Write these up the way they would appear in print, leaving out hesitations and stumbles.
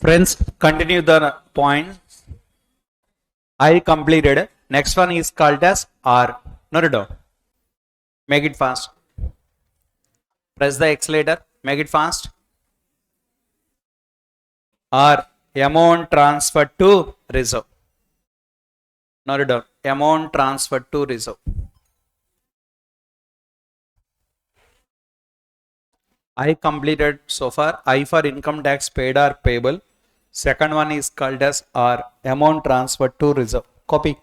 Friends, continue the points. I completed. Next one is called as R. Note it down. Make it fast. Press the accelerator. Make it fast. R. Amount transferred to reserve. Note it down. Amount transferred to reserve. I completed so far. I for income tax paid or payable. Second one is called as R. Amount transferred to reserve. Copy.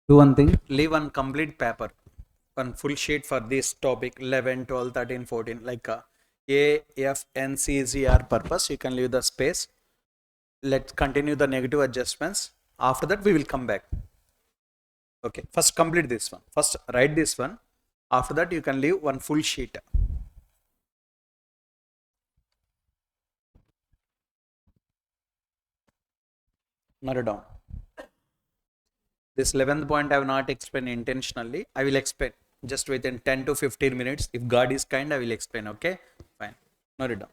Do one thing, leave one complete paper, one full sheet for this topic 11, 12, 13, 14, like A, F, N, C, Z, R purpose. You can leave the space. Let's continue the negative adjustments. After that, we will come back. Okay, first complete this one. First write this one. After that, you can leave one full sheet. Note it down. This 11th point I have not explained intentionally. I will explain just within 10 to 15 minutes. If God is kind, I will explain. Okay, fine. Note it down.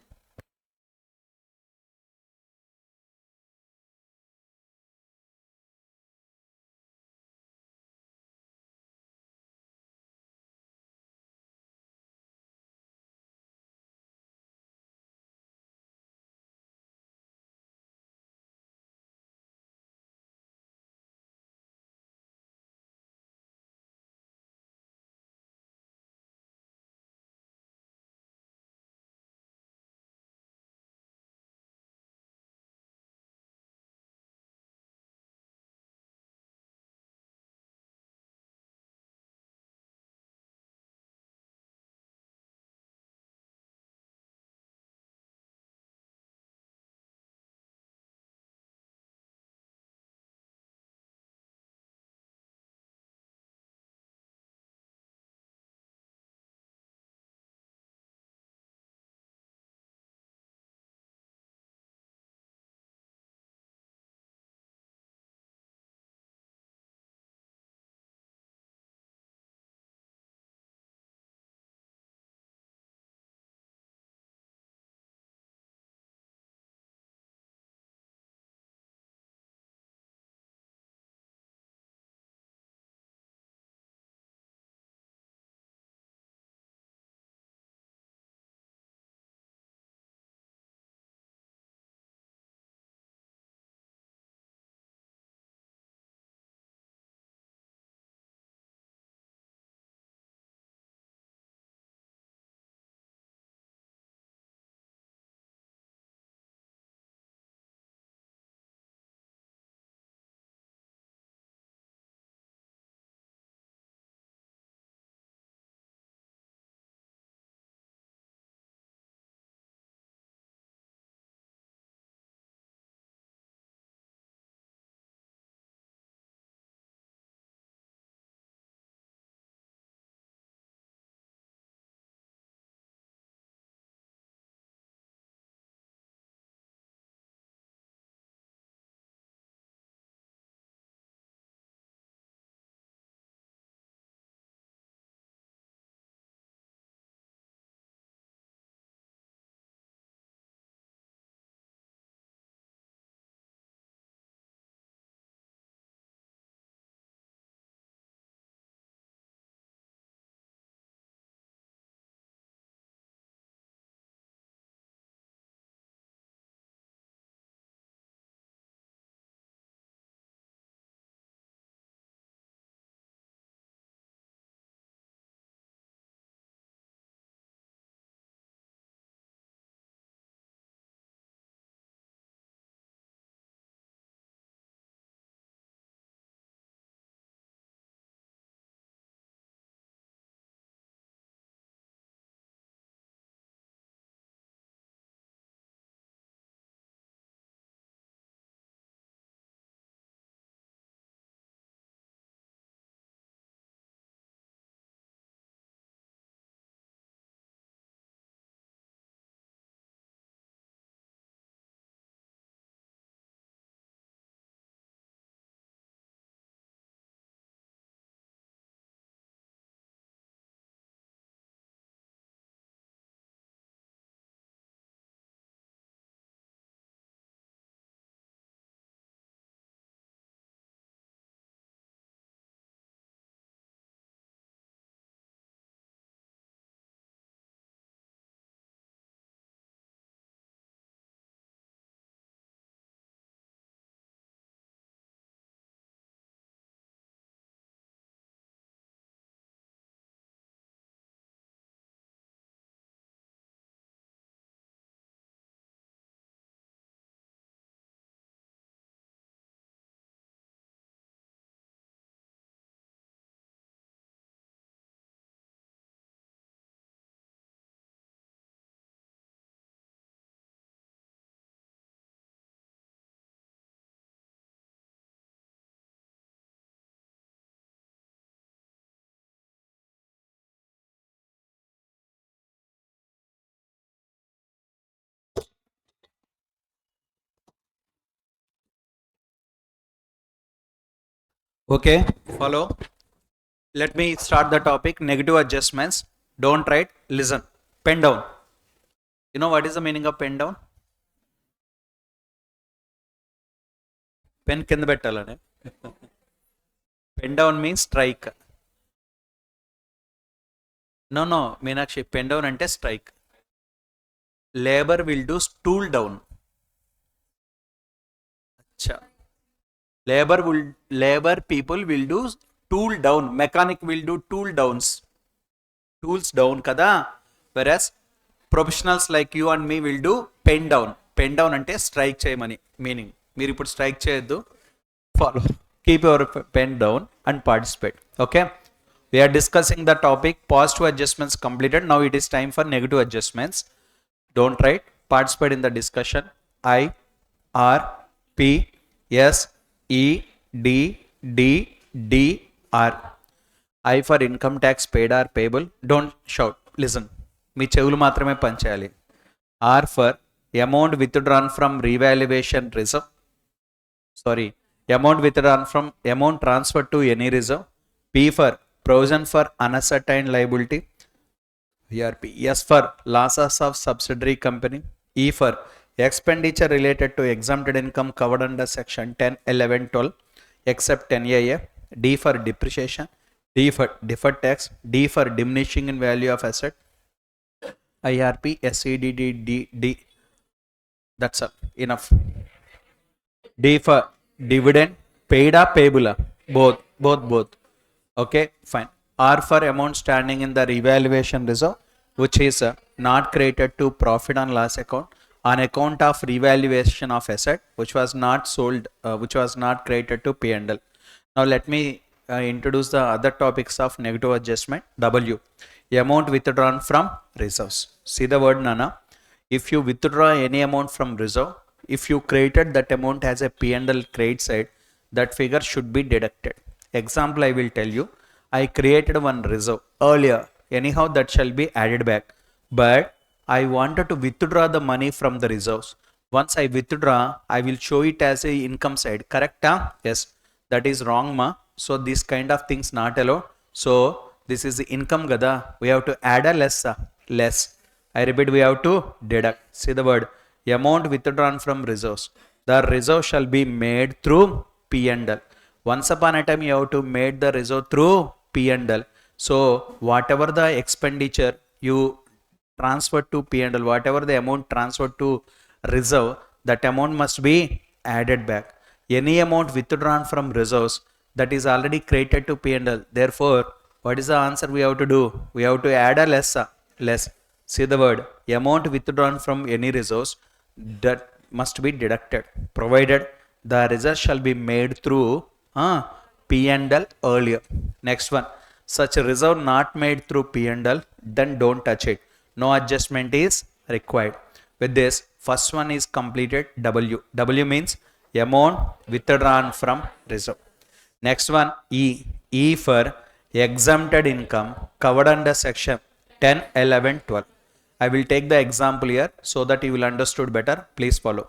Okay, follow. Let me start the topic negative adjustments. Don't write, listen. Pen down. You know what is the meaning of pen down? Pen కింద పెట్టాలని. Pen down means strike. No, Meenakshi, pen down ante strike. Labor will do stool down. Acha. Labor people will do tool down. Mechanic will do tool downs. Tools down kada. Whereas professionals like you and me will do pen down. Pen down ante strike చేయమని meaning. మీరు ఇప్పుడు strike చేయొద్దు. Follow. Keep your pen down and participate. Okay. We are discussing the topic positive adjustments completed. Now it is time for negative adjustments. Don't write. Participate in the discussion. I, R, P, S, E, D, D, D, R. I for income tax paid or payable. Don't shout. Listen. మీ చెవులు మాత్రమే పనిచేయాలి. R for amount withdrawn from revaluation reserve. Sorry. Amount withdrawn from amount transferred to any reserve. P for provision for unascertained liability. ERP. S for losses of subsidiary company. E for expenditure related to exempted income covered under section 10, 11, 12 except 10AA. D for depreciation. D for deferred tax. D for diminishing in value of asset. IRP, SEDD. That's all. Enough. D for dividend, paid or payable. Both. Okay, fine. R for amount standing in the revaluation reserve, which is not created to profit and loss account on account of revaluation of asset, which was not sold, which was not created to P&L. Now let me introduce the other topics of negative adjustment. W, amount withdrawn from reserves. See the word Nana. If you withdraw any amount from reserve, if you created that amount as a P&L credit side, that figure should be deducted. Example I will tell you. I created one reserve earlier. Anyhow, that shall be added back. But I wanted to withdraw the money from the reserves. Once I withdraw, I will show it as a income side. Correct? Huh? Yes. That is wrong, ma. So this kind of things not allowed. So this is the income gada. We have to add a less. Less. I repeat, we have to deduct. See the word. Amount withdrawn from reserves. The reserve shall be made through P&L. Once upon a time, you have to made the reserve through P&L. So whatever the expenditure you transferred to P&L, whatever the amount transferred to reserve, that amount must be added back. Any amount withdrawn from reserves that is already created to P&L. Therefore, what is the answer we have to do? We have to add a less. Less. See the word. Amount withdrawn from any reserves that must be deducted, provided the reserve shall be made through P&L earlier. Next one. Such a reserve not made through P&L, then don't touch it. No adjustment is required. With this, first one is completed. W. W means amount withdrawn from reserve. Next one, E. E for exempted income covered under section 10, 11, 12. I will take the example here so that you will understood better. Please follow.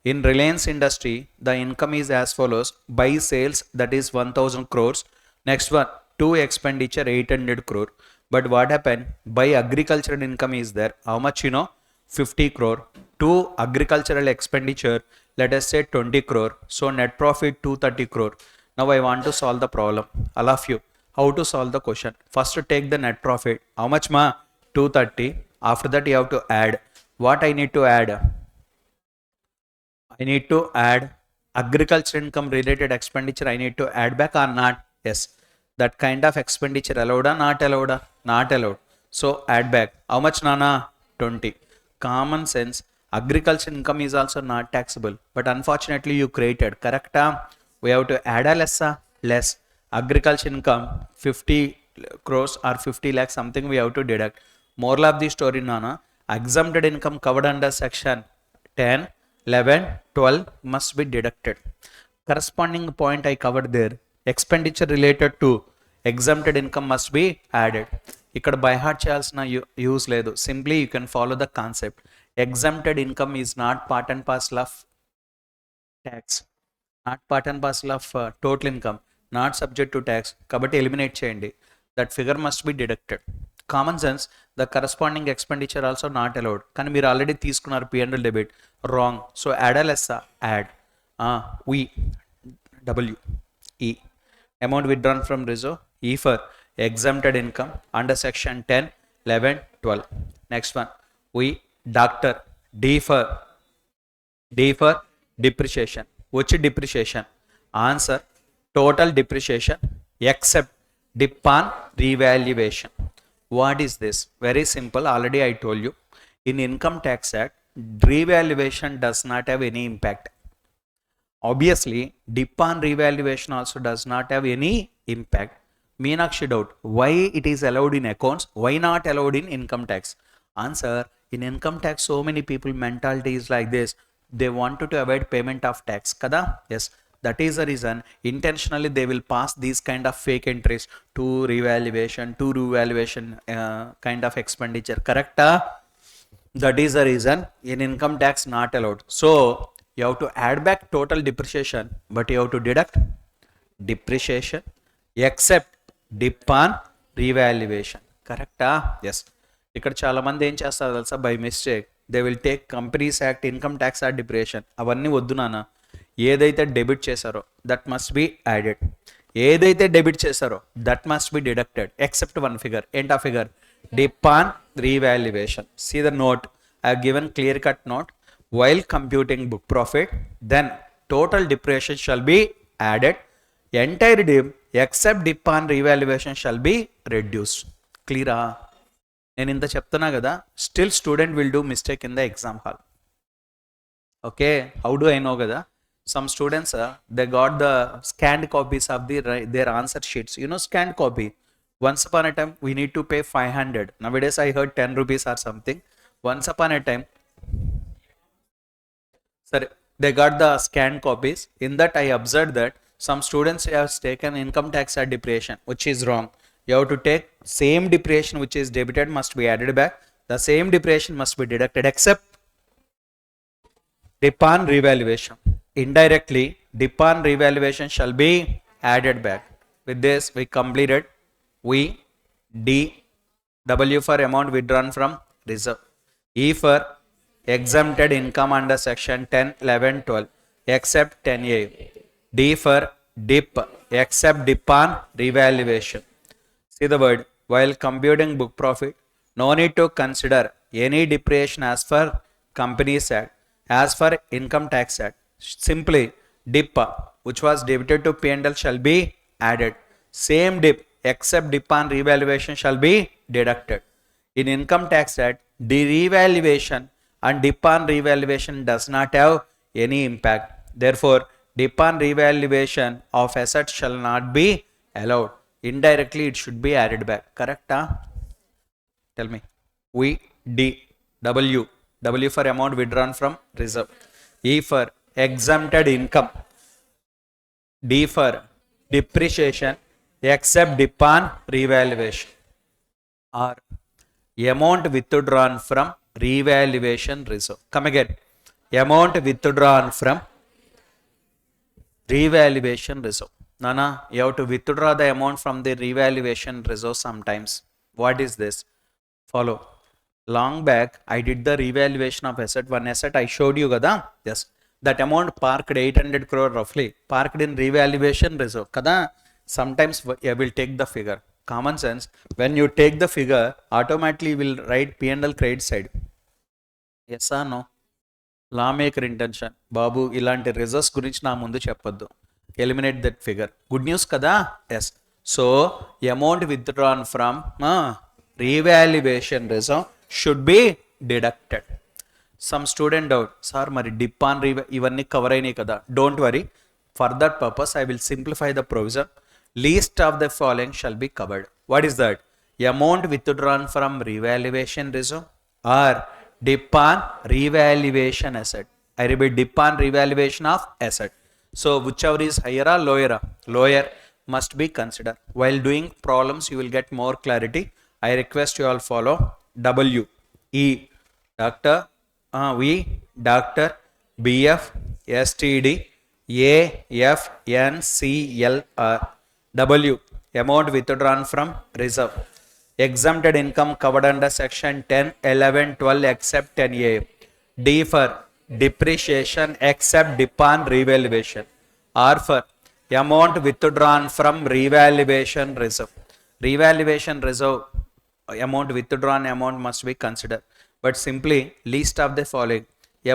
In Reliance industry, the income is as follows. By sales, that is 1000 crores. Next one, to expenditure 800 crore. But what happened? By agricultural income is there. How much you know? 50 crore. To agricultural expenditure, let us say 20 crore. So net profit 230 crore. Now I want to solve the problem. All of you. How to solve the question? First take the net profit. How much ma? 230. After that you have to add. What I need to add? I need to add agriculture income related expenditure. I need to add back or not? Yes. That kind of expenditure allowed or not allowed? Not allowed. So add back. How much Nana? 20. Common sense. Agriculture income is also not taxable. But unfortunately you created. Correct? We have to add a less. Less. Agriculture income 50 crores or 50 lakhs something we have to deduct. Moral of the story Nana. Exempted income covered under section 10, 11, 12 must be deducted. Corresponding point I covered there. Expenditure related to exempted income must be added. ఇక్కడ by heart చేయాల్సిన use లేదు. Simply you can follow the concept. Exempted income is not part and parcel of tax. Not part and parcel of total income. Not subject to tax కాబట్టి eliminate చేయండి. That figure must be deducted. Common sense the corresponding expenditure also not allowed. కానీ మీరు already తీసుకున్నారు P&L debit, wrong. So add లెస్సా add V W E amount withdrawn from reserve, E for exempted income under section 10, 11, 12. Next one, we doctor, D for depreciation. Which depreciation? Answer, total depreciation except dip on revaluation. What is this? Very simple, already I told you. In Income Tax Act, revaluation does not have any impact. Obviously, dip on revaluation also does not have any impact. Meenakshi doubt, why it is allowed in accounts, why not allowed in income tax? Answer, in income tax so many people mentality is like this, they wanted to avoid payment of tax, kada? Yes, that is the reason intentionally they will pass these kind of fake entries to revaluation kind of expenditure, correct? That is the reason in income tax not allowed. So you have to add back total depreciation, but you have to deduct depreciation except dip on revaluation, correct? Yes. ఇక్కడ చాలా మంది ఏం చేస్తారు తెలుసా, by mistake they will take companies act, income tax act depreciation, అవన్నీ వద్దు నాన్న. ఏదైతే డెబిట్ చేశారో దట్ మస్ట్ బి యాడెడ్, ఏదైతే డెబిట్ చేశారో that must be deducted except one figure. ఏంటా figure? Dep on revaluation. See the note, I have given clear cut note. While computing book profit, then total depreciation shall be added. Entire dip except dip on revaluation shall be reduced. Clear? నేను ఇంత చెప్తున్నా కదా, still student will do mistake in the exam hall. Okay, how do I know కదా? Some students, they got the scanned copies of their answer sheets. You know scanned copy. Once upon a time, we need to pay 500. Nowadays, I heard 10 rupees or something. Once upon a time, sorry, they got the scanned copies. In that, I observed that some students have taken income tax at depreciation, which is wrong. You have to take same depreciation which is debited must be added back. The same depreciation must be deducted except dip on revaluation. Indirectly, dip on revaluation shall be added back. With this, we completed we D, W for amount withdrawn from reserve, E for exempted income under section 10, 11, 12 except 10A, D for dip except dip on revaluation. See the word, while computing book profit, no need to consider any depreciation as per Companies Act, as per Income Tax Act. Simply dip which was debited to P&L shall be added. Same dip except dip on revaluation shall be deducted. In Income Tax Act, the revaluation and dip on revaluation does not have any impact. Therefore, dip on revaluation of assets shall not be allowed. Indirectly, it should be added back. Correct? Tell me. We D, W, W for amount withdrawn from reserve, E for exempted income, D for depreciation except dip on revaluation, or amount withdrawn from revaluation reserve. Come again. Amount withdrawn from revaluation reserve. Nana, you have to withdraw the amount from the revaluation reserve sometimes. What is this? Follow. Long back, I did the revaluation of asset. One asset I showed you, kada? Yes. That amount parked 800 crore roughly, parked in revaluation reserve, kada? Sometimes I will take the figure. Common sense, when you take the figure, automatically will write P&L credit side. Yes or no? Lawmaker intention. Babu, ilanti reserves gurinchi na mundu cheppoddu. Eliminate that figure. Good news kada? Yes. So, amount withdrawn from revaluation reserve should be deducted. Some student doubt, sir, mari dip on ivanni cover ayinayi kada. Don't worry. For that purpose, I will simplify the provision. Least of the following shall be covered. What is that? Amount withdrawn from revaluation reserve or dip on revaluation asset. I repeat, dip on revaluation of asset. So whichever is higher or lower, lower must be considered. While doing problems, you will get more clarity. I request you all follow. W, E, doctor, V, doctor, BF, STD, A, F, N, C, L, R. W, amount withdrawn from reserve. Exempted income covered under section 10, 11, 12 except 10A. D for depreciation except upon revaluation. R for amount withdrawn from revaluation reserve. Revaluation reserve amount withdrawn amount must be considered, but simply list of the following: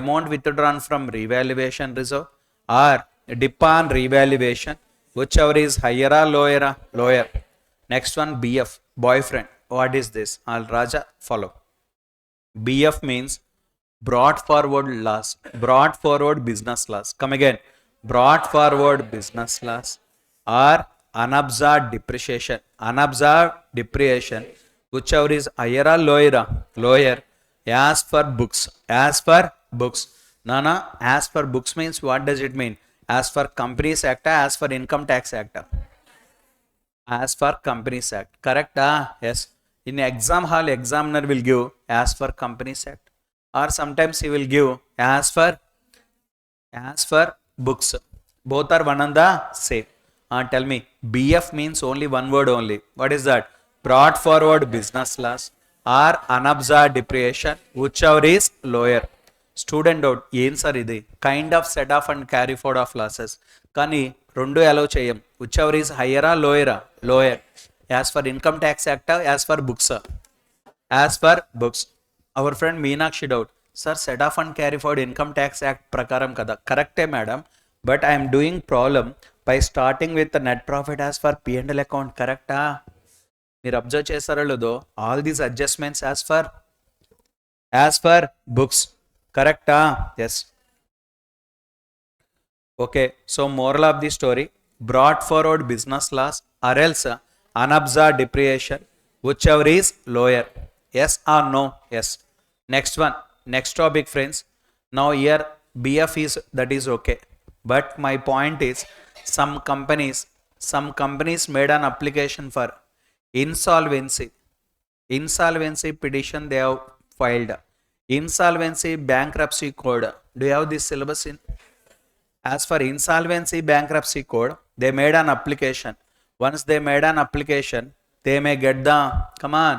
amount withdrawn from revaluation reserve or upon revaluation, whichever is higher or lower. Lower. Next one, BF, boyfriend. What is this? Al Raja, follow. BF means brought forward loss, brought forward business loss. Come again. Brought forward business loss or unabsorbed depreciation. Unabsorbed depreciation, whichever is higher or lower. Lower. As for books. As for books. Nana, as for books means what does it mean? As for Companies Act, as for Income Tax Act. As for Companies Act. Correct? Yes. In exam hall, examiner will give as for Companies Act, or sometimes he will give as for books. Both are one and the same. Tell me, BF means only one word only. What is that? Brought forward business loss or unabsorbed depreciation, whichever is lower. Student doubt, ఏం sir ఇది? Kind of set off and carry forward of losses, కానీ రెండు allow చేయం. Whichever is హయ్యరా లోయరా? Lower. As per income tax act, as per books? As per books. Our friend Meenakshi doubt, sir set off and carry forward income tax act ప్రకారం కదా? కరెక్టే madam, but I'm doing problem by starting with net profit as per P&L account. కరెక్టా? మీరు observe చేస్తారో లేదో, all these adjustments as per books. Correct? Yes. Okay, so moral of the story, brought forward business loss or else unabsorbed depreciation, whichever is lower. Yes or no? Yes. Next one, next topic friends. Now here BF is, that is okay, but my point is some companies made an application for insolvency petition they have filed. Insolvency bankruptcy code, do you have this syllabus in? As for insolvency bankruptcy code, they made an application. Once they made an application, they may get the, come on,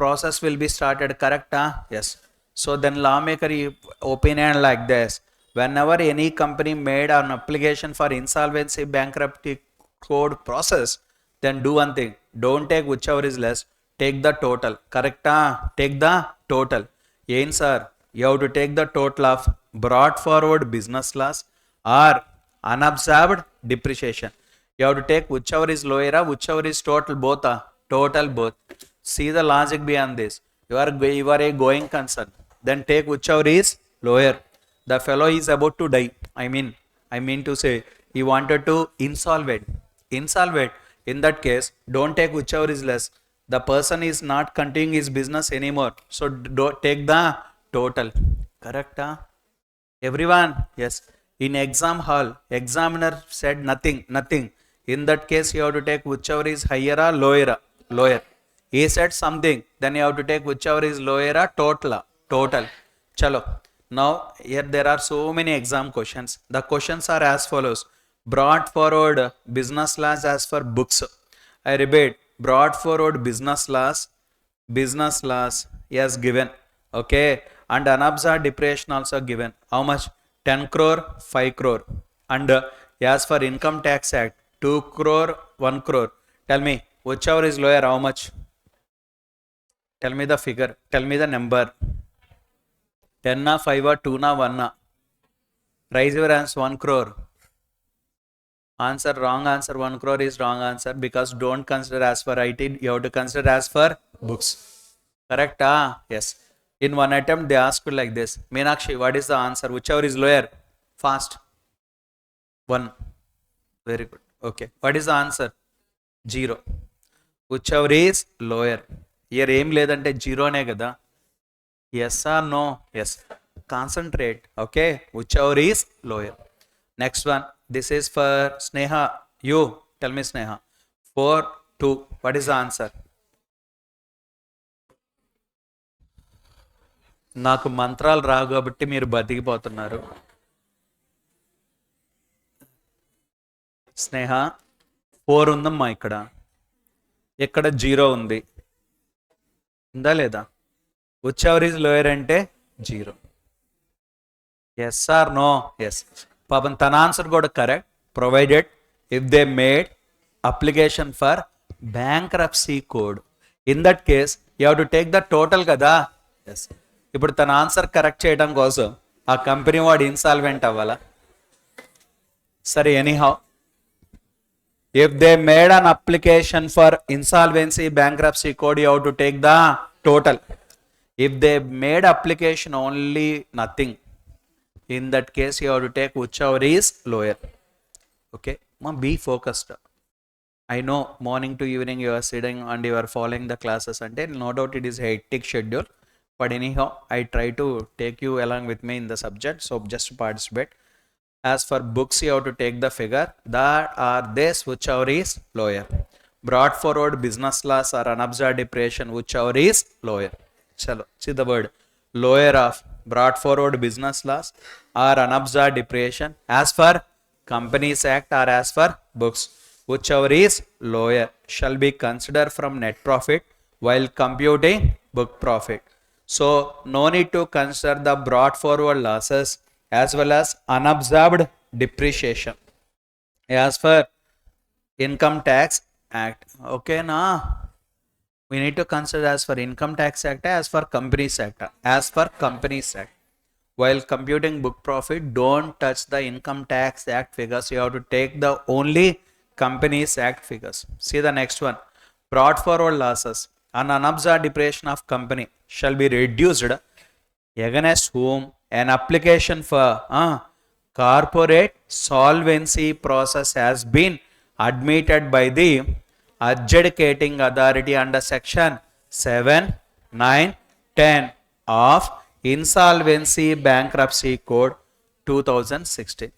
process will be started. Correct? Yes. So then lawmaker opinion like this: whenever any company made an application for insolvency bankruptcy code process, then do one thing, don't take whichever is less, take the total. Correct? Take the total. Ain sir, you have to take the total of brought forward business loss or unabsorbed depreciation. You have to take whichever is lower, whichever is total, both. Total both. See the logic behind this. You are a going concern, then take whichever is lower. The fellow is about to die. I mean to say, he wanted to insolvent. In that case, don't take whichever is less. The person is not continuing his business anymore, so don't take the total. Correct? Everyone? Yes. In exam hall, examiner said nothing. In that case, you have to take whichever is higher or lower. He said something, then you have to take whichever is lower or total. Chalo. Now here there are so many exam questions. The questions are as follows: brought forward business loss as for books. I repeat, brought forward business loss is given. Okay, and unabsorbed depreciation also given. How much? 10 crore, 5 crore. And as for Income Tax Act, 2 crore, 1 crore. Tell me, whichever is lower, how much? Tell me the figure, tell me the number. 10 na, 5 or 2 na, 1 na? Raise your hands. 1 crore. Answer, wrong answer. 1 crore is wrong answer, because don't consider as for IT, you have to consider as for books. Correct? Yes. In one attempt they asked like this: Meenakshi, what is the answer? Whichever is lower. Fast. 1. Very good. Okay. What is the answer? 0. Whichever is lower. Here aim ledante 0 ne kada? Yes or no? Yes. Concentrate. Okay. Whichever is lower. Next one. This is for Sneha. You tell me, Sneha. 4, 2. What is the answer? నాకు మంత్రాలు రావు కాబట్టి మీరు బతికిపోతున్నారు. స్నేహ 4 ఉందమ్మా, ఇక్కడ 0 ఉంది, ఉందా లేదా? Which ever is lower అంటే 0. Yes are no? ఎస్. పాపం తన ఆన్సర్ కూడా correct. Provided if they made application for bankruptcy code, in that case you have to take the total కదా. ఎస్. ఇప్పుడు తన ఆన్సర్ కరెక్ట్ చేయడం కోసం ఆ కంపెనీ వాడు ఇన్సాల్వెంట్ అవ్వాలా? సరే, anyhow, if they made an application for insolvency bankruptcy code, you have to take the total. If they made application only nothing, in that case you have to take whichever is lower. Okay, be focused. I know morning to evening you are sitting and you are following the classes, and no doubt it is a hectic schedule, but anyhow I try to take you along with me in the subject, so just participate. As for books, you have to take the figure that are this whichever is lower. Brought forward business loss or unabsorbed depreciation, whichever is lower. Chalo, see the word lower of brought forward business loss or unabsorbed depreciation as for Companies Act or as for books, whichever is lower shall be considered from net profit while computing book profit. So no need to consider the brought forward losses as well as unabsorbed depreciation as per Income Tax Act. Okay, na? We need to consider as for Income Tax Act, as for Companies Act, as for Companies Act. While computing book profit, don't touch the Income Tax Act figures. You have to take the only Companies Act figures. See the next one. Brought forward losses and unabsorbed depreciation of company shall be reduced against whom an application for corporate solvency process has been admitted by the adjudicating authority under section 7, 9, 10 of Insolvency Bankruptcy Code 2016.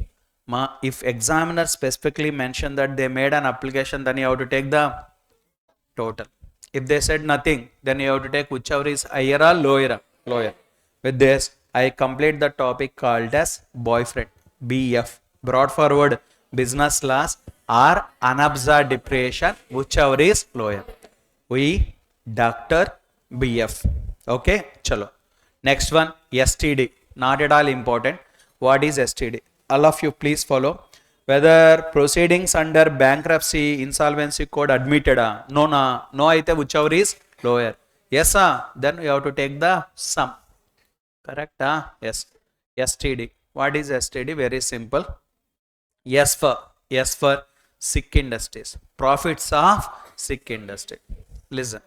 If examiner specifically mentioned that they made an application, then you have to take the total. If they said nothing, then you have to take whichever is higher or lower. With this, I complete the topic called as boyfriend, BF, brought forward business loss or unabsorbed depreciation, whichever is lower. We Dr. BF. Okay, chalo. Next one, STD, not at all important. What is STD? All of you please follow. Whether proceedings under bankruptcy insolvency code admitted, no, aithe whichever is lower. Yes, then you have to take the sum. Correct? Yes. STD. What is STD? Very simple. Yes for sick industries. Profits of sick industry. Listen.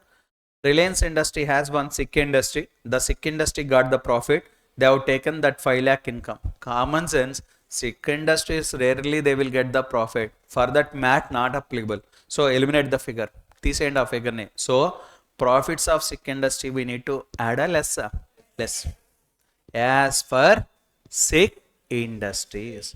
Reliance industry has one sick industry. The sick industry got the profit. They have taken that 5 lakh income. Common sense. Sick industries rarely they will get the profit. For that math not applicable. So eliminate the figure. This end of figure ne. So profits of sick industry we need to add a less. As for sick industries.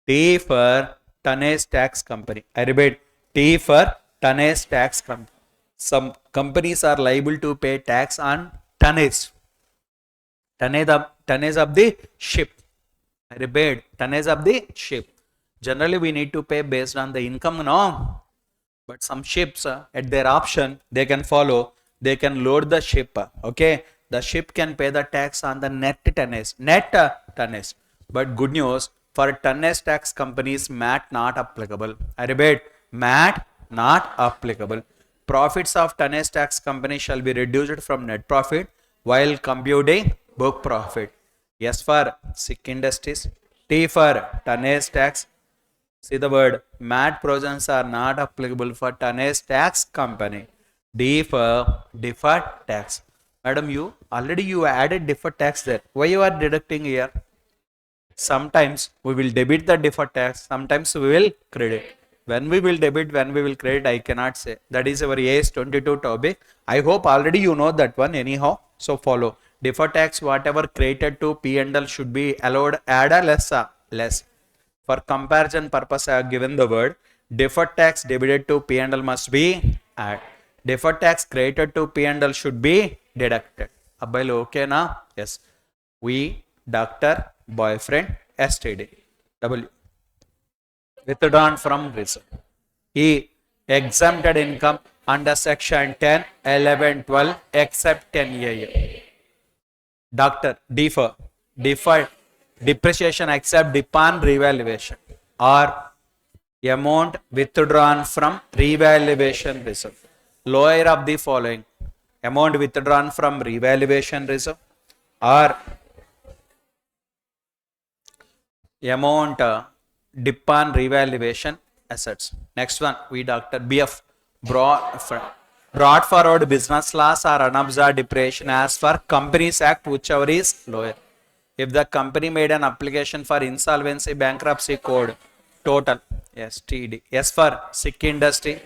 T for tonnage tax company. I repeat, T for tonnage tax company. Some companies are liable to pay tax on tonnage of the ship. I repeat, tonnage of the ship. Generally we need to pay based on the income, no? But some ships at their option they can follow, they can load the ship. Okay, the ship can pay the tax on the net tonnage. But good news, for tonnage tax companies, MAT not applicable. I repeat, MAT not applicable. Profits of tonnage tax company shall be reduced from net profit while computing book profit. S for sick industries, T for tonnage tax. See the word, MAT provisions are not applicable for tonnage tax company. D for deferred tax. Madam, you added deferred tax there. Why you are deducting here? Sometimes we will debit the deferred tax, sometimes we will credit. When we will debit, when we will credit, I cannot say. That is our AS 22 topic. I hope already you know that one anyhow. So follow. Deferred tax, whatever credited to P&L should be allowed, add or less. For comparison purpose, I have given the word. Deferred tax debited to P&L must be add. Deferred tax credited to P&L should be deducted. Abbailo, okay na? Yes. We, doctor, boyfriend, STD. W. withdrawn from reserve. E. Exempted income under section 10, 11, 12 except 10A. Doctor, deferred depreciation except upon revaluation or amount withdrawn from revaluation reserve. Lower of the following: amount withdrawn from revaluation reserve or amount dip on revaluation assets. Next one, we Dr. BF brought forward business loss or unabsorbed depreciation as for Companies Act, whichever is lower. If the company made an application for insolvency bankruptcy code, total, yes, TD, S for sick industry,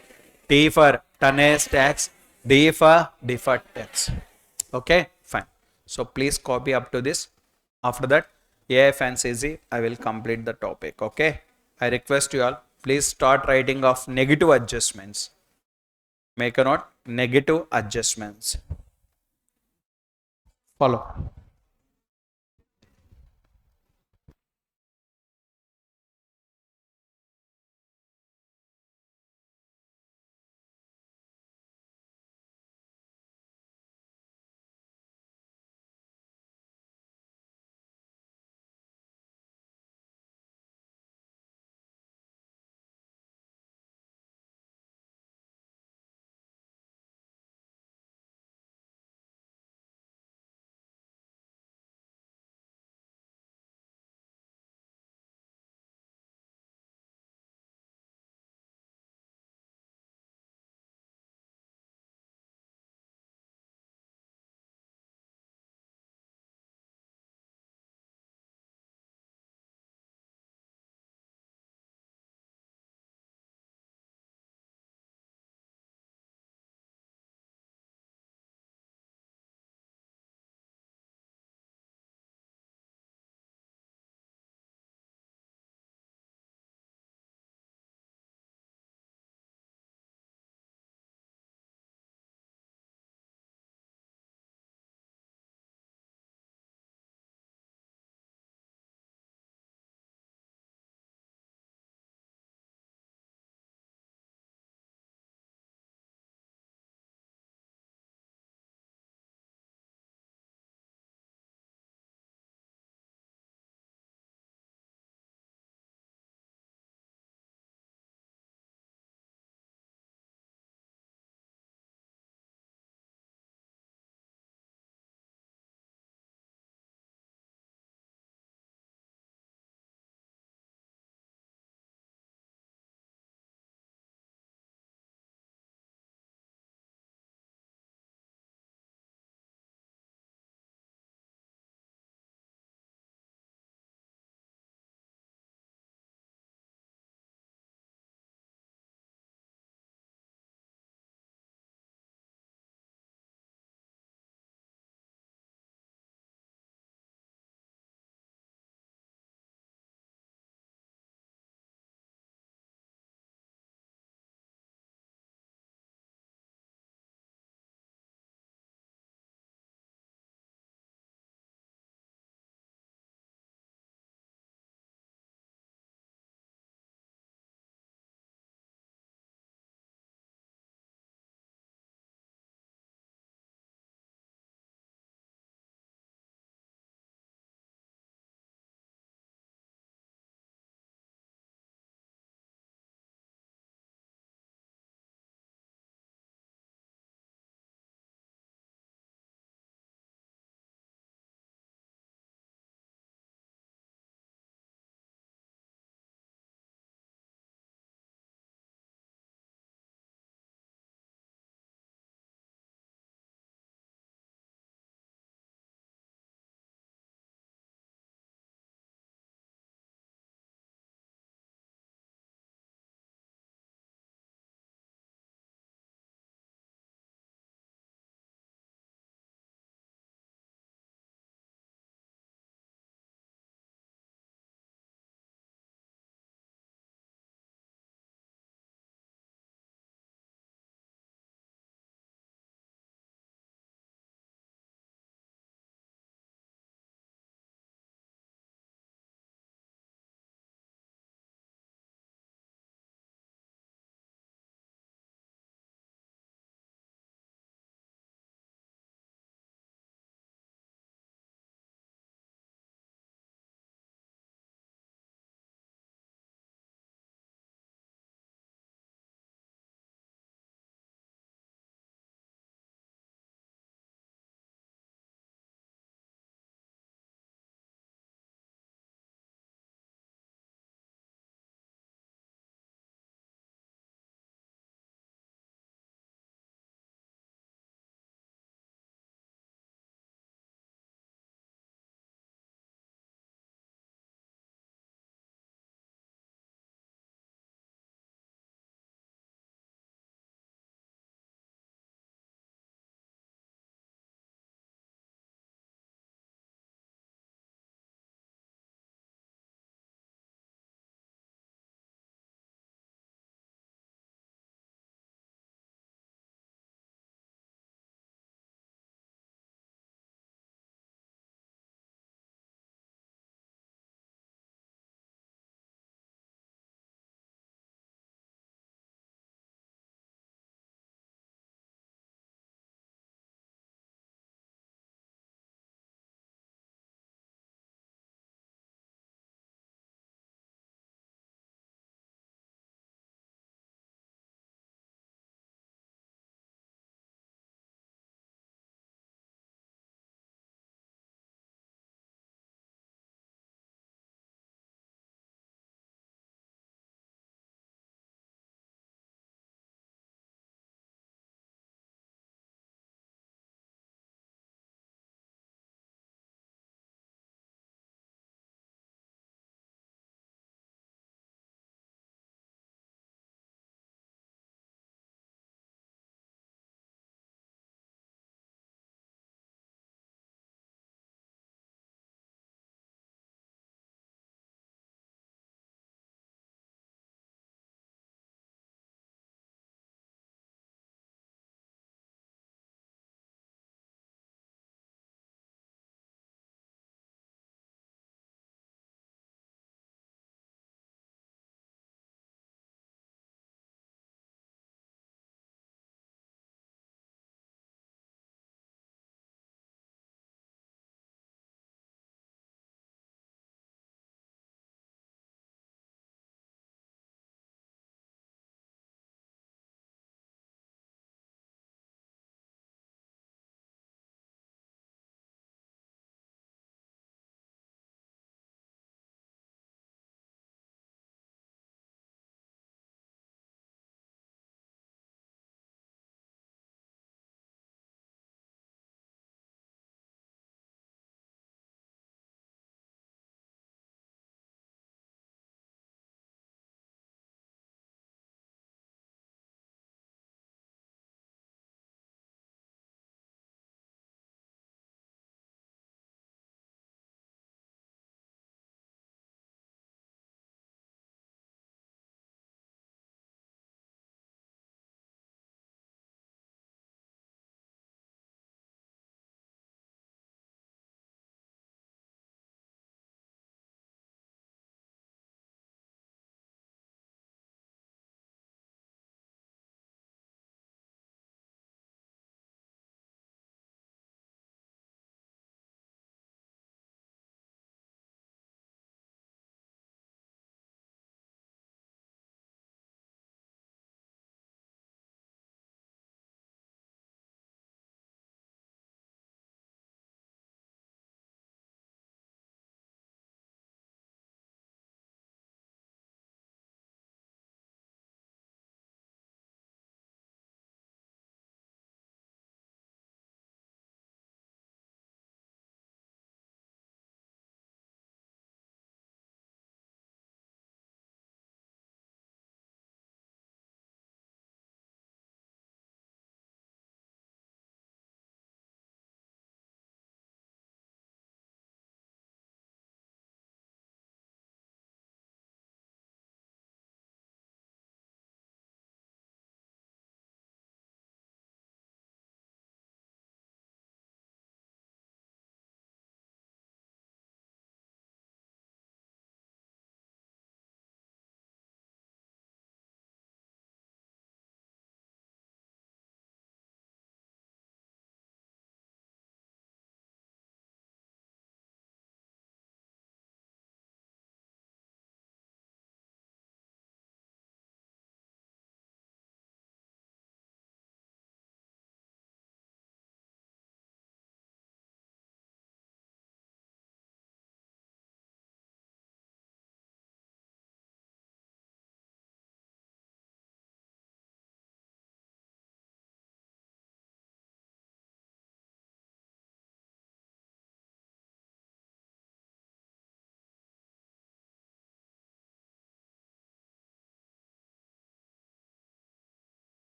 T for tonnage tax, D for deferred tax. Okay, fine. So please copy up to this. After that, AF and CZ, I will complete the topic. Okay, I request you all, please start writing of negative adjustments. Make a note, negative adjustments. Follow.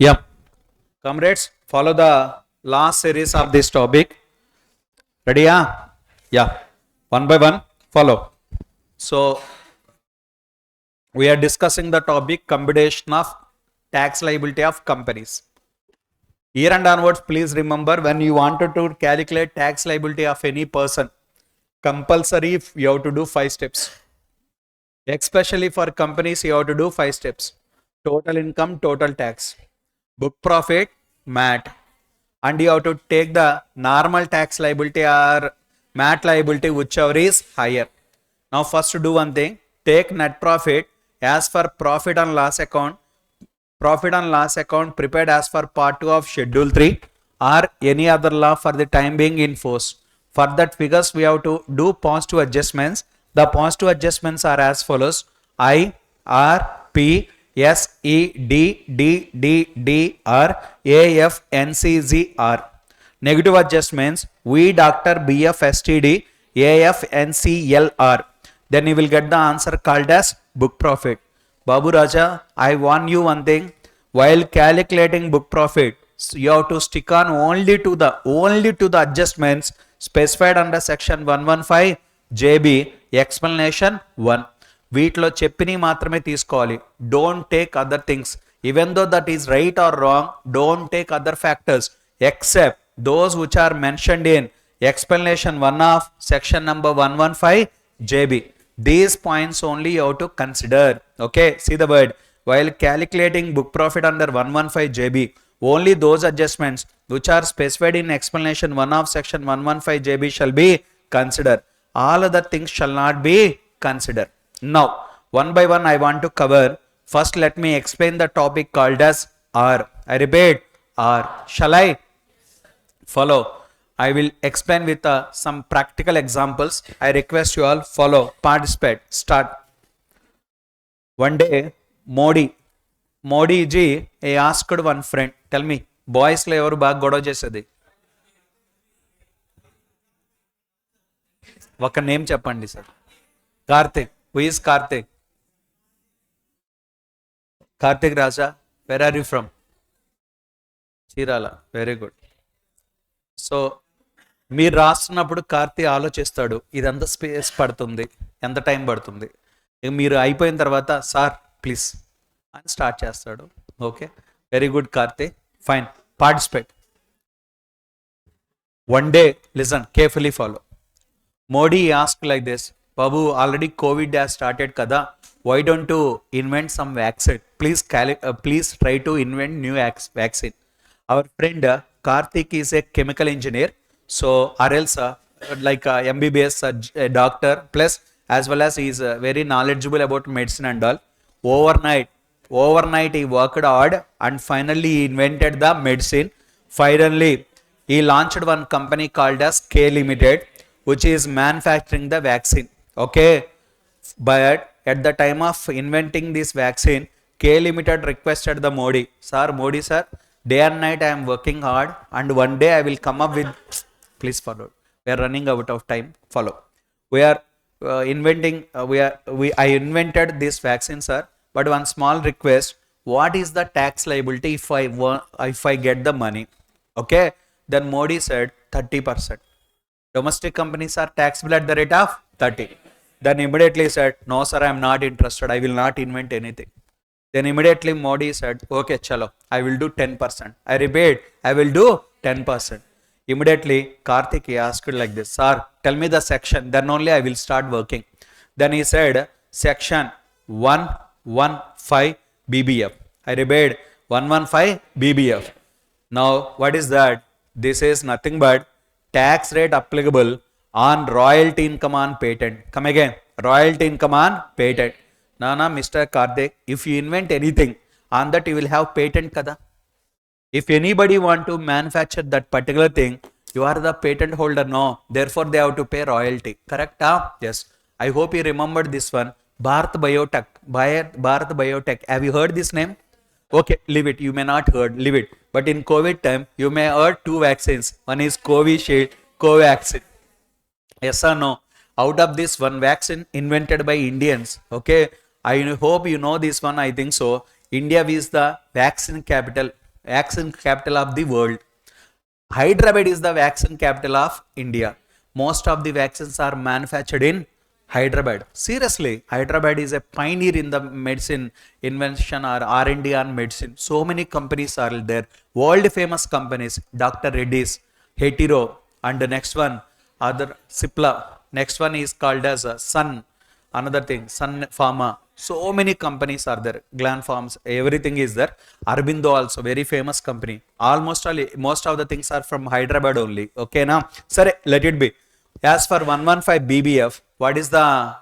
Yeah. Comrades, follow the last series of this topic. Ready? Yeah. One by one, follow. So, we are discussing the topic combination of tax liability of companies. Here and onwards, please remember when you wanted to calculate tax liability of any person, compulsory you have to do 5 steps. Especially for companies, you have to do 5 steps. Total income, total tax, book profit, MAT, and you have to take the normal tax liability or MAT liability, whichever is higher. Now, first do one thing, take net profit as per profit and loss account. Profit and loss account prepared as per part 2 of schedule 3 or any other law for the time being in force. For that figures, we have to do positive adjustments. The positive adjustments are as follows: I, R, P, S, E, D, D, D, D, R, A, F, N, C, Z, R. Negative adjustments, V, Doctor, B, F, S, T, D, A, F, N, C, L, R. Then you will get the answer called as book profit. Babu Raja, I warn you one thing. While calculating book profit, you have to stick on only to the adjustments specified under section 115 JB explanation 1. వీటిలో చెప్పినవి మాత్రమే తీసుకోవాలి. Don't take other things. Even though that is right or wrong, don't take other factors except those which are mentioned in explanation 1 of section number 115 JB. These points only you have to consider. Okay, see the word. While calculating book profit under 115 JB, only those adjustments which are specified in explanation 1 of section 115 JB shall be considered. All other things shall not be considered. Now, one by one I want to cover. First, let me explain the topic called as R. I repeat, R. Shall I? Follow. I will explain with some practical examples. I request you all follow, participate, start. One day, Modi ji, I asked one friend, tell me, boys lo evaru baga godav chesedi? Oka name cheppandi sir. Karthik. Who is Karthik? Karthik Raja. Where are you from? Chirala. Very good. So మీరు రాస్తున్నప్పుడు కార్తీ ఆలోచిస్తాడు ఇదంతా space పడుతుంది, ఎంత time పడుతుంది. మీరు అయిపోయిన తర్వాత సార్ ప్లీజ్ అని స్టార్ట్ చేస్తాడు. Okay, very good Karthi, fine, participate. One day, listen carefully, follow. Modi ask like this, బాబు ఆల్రెడీ కోవిడ్ హ్యాస్ స్టార్టెడ్ కదా, why don't to invent some vaccine, please try to invent new vaccine. Our friend Karthik is a chemical engineer, so or else like MBBS doctor, plus as well as he is very knowledgeable about medicine and all. Overnight he worked hard and finally he invented the medicine. Finally he launched one company called as K Limited, which is manufacturing the vaccine. Okay, but at the time of inventing this vaccine, K Limited requested the Modi sir, day and night I am working hard and one day I will come up with, please follow, we are running out of time, follow. We are I invented this vaccine sir, but one small request, what is the tax liability if I get the money? Okay, then Modi said 30%. Domestic companies are taxable at the rate of 30. Then immediately said, no sir, I am not interested, I will not invent anything. Then immediately Modi said, okay, chalo, I will do 10%. I repeat, I will do 10%. Immediately Karthik asked like this, sir, tell me the section, then only I will start working. Then he said, section 115 BBF. I repeat, 115 BBF. Now, what is that? This is nothing but tax rate applicable on royalty income on patent. Come again, royalty income on patent. Nana, Mr. Karthik, if you invent anything, on that you will have patent kada. If anybody want to manufacture that particular thing, you are the patent holder, no. Therefore, they have to pay royalty. Correct? Yes. I hope you remembered this one. Bharat Biotech. Have you heard this name? Okay, leave it. You may not heard. Leave it. But in COVID time, you may heard 2 vaccines. One is Covishield, Covaxin. Yes or no? Out of this, one vaccine invented by Indians. Okay, I hope you know this one. I think so. India is the vaccine capital. vaccine capital of the world. Hyderabad is the vaccine capital of India. Most of the vaccines are manufactured in Hyderabad. Seriously, Hyderabad is a pioneer in the medicine invention or R&D on medicine. So many companies are there. World famous companies. Dr. Reddy's, Hetero, and the next one, other Cipla. Next one is called as Sun. Another thing, Sun Pharma. So many companies are there. Gland Farms, everything is there. Arbindo also, very famous company. Almost all, most of the things are from Hyderabad only. Okay, now, sorry, let it be. As for 115 BBF, what is the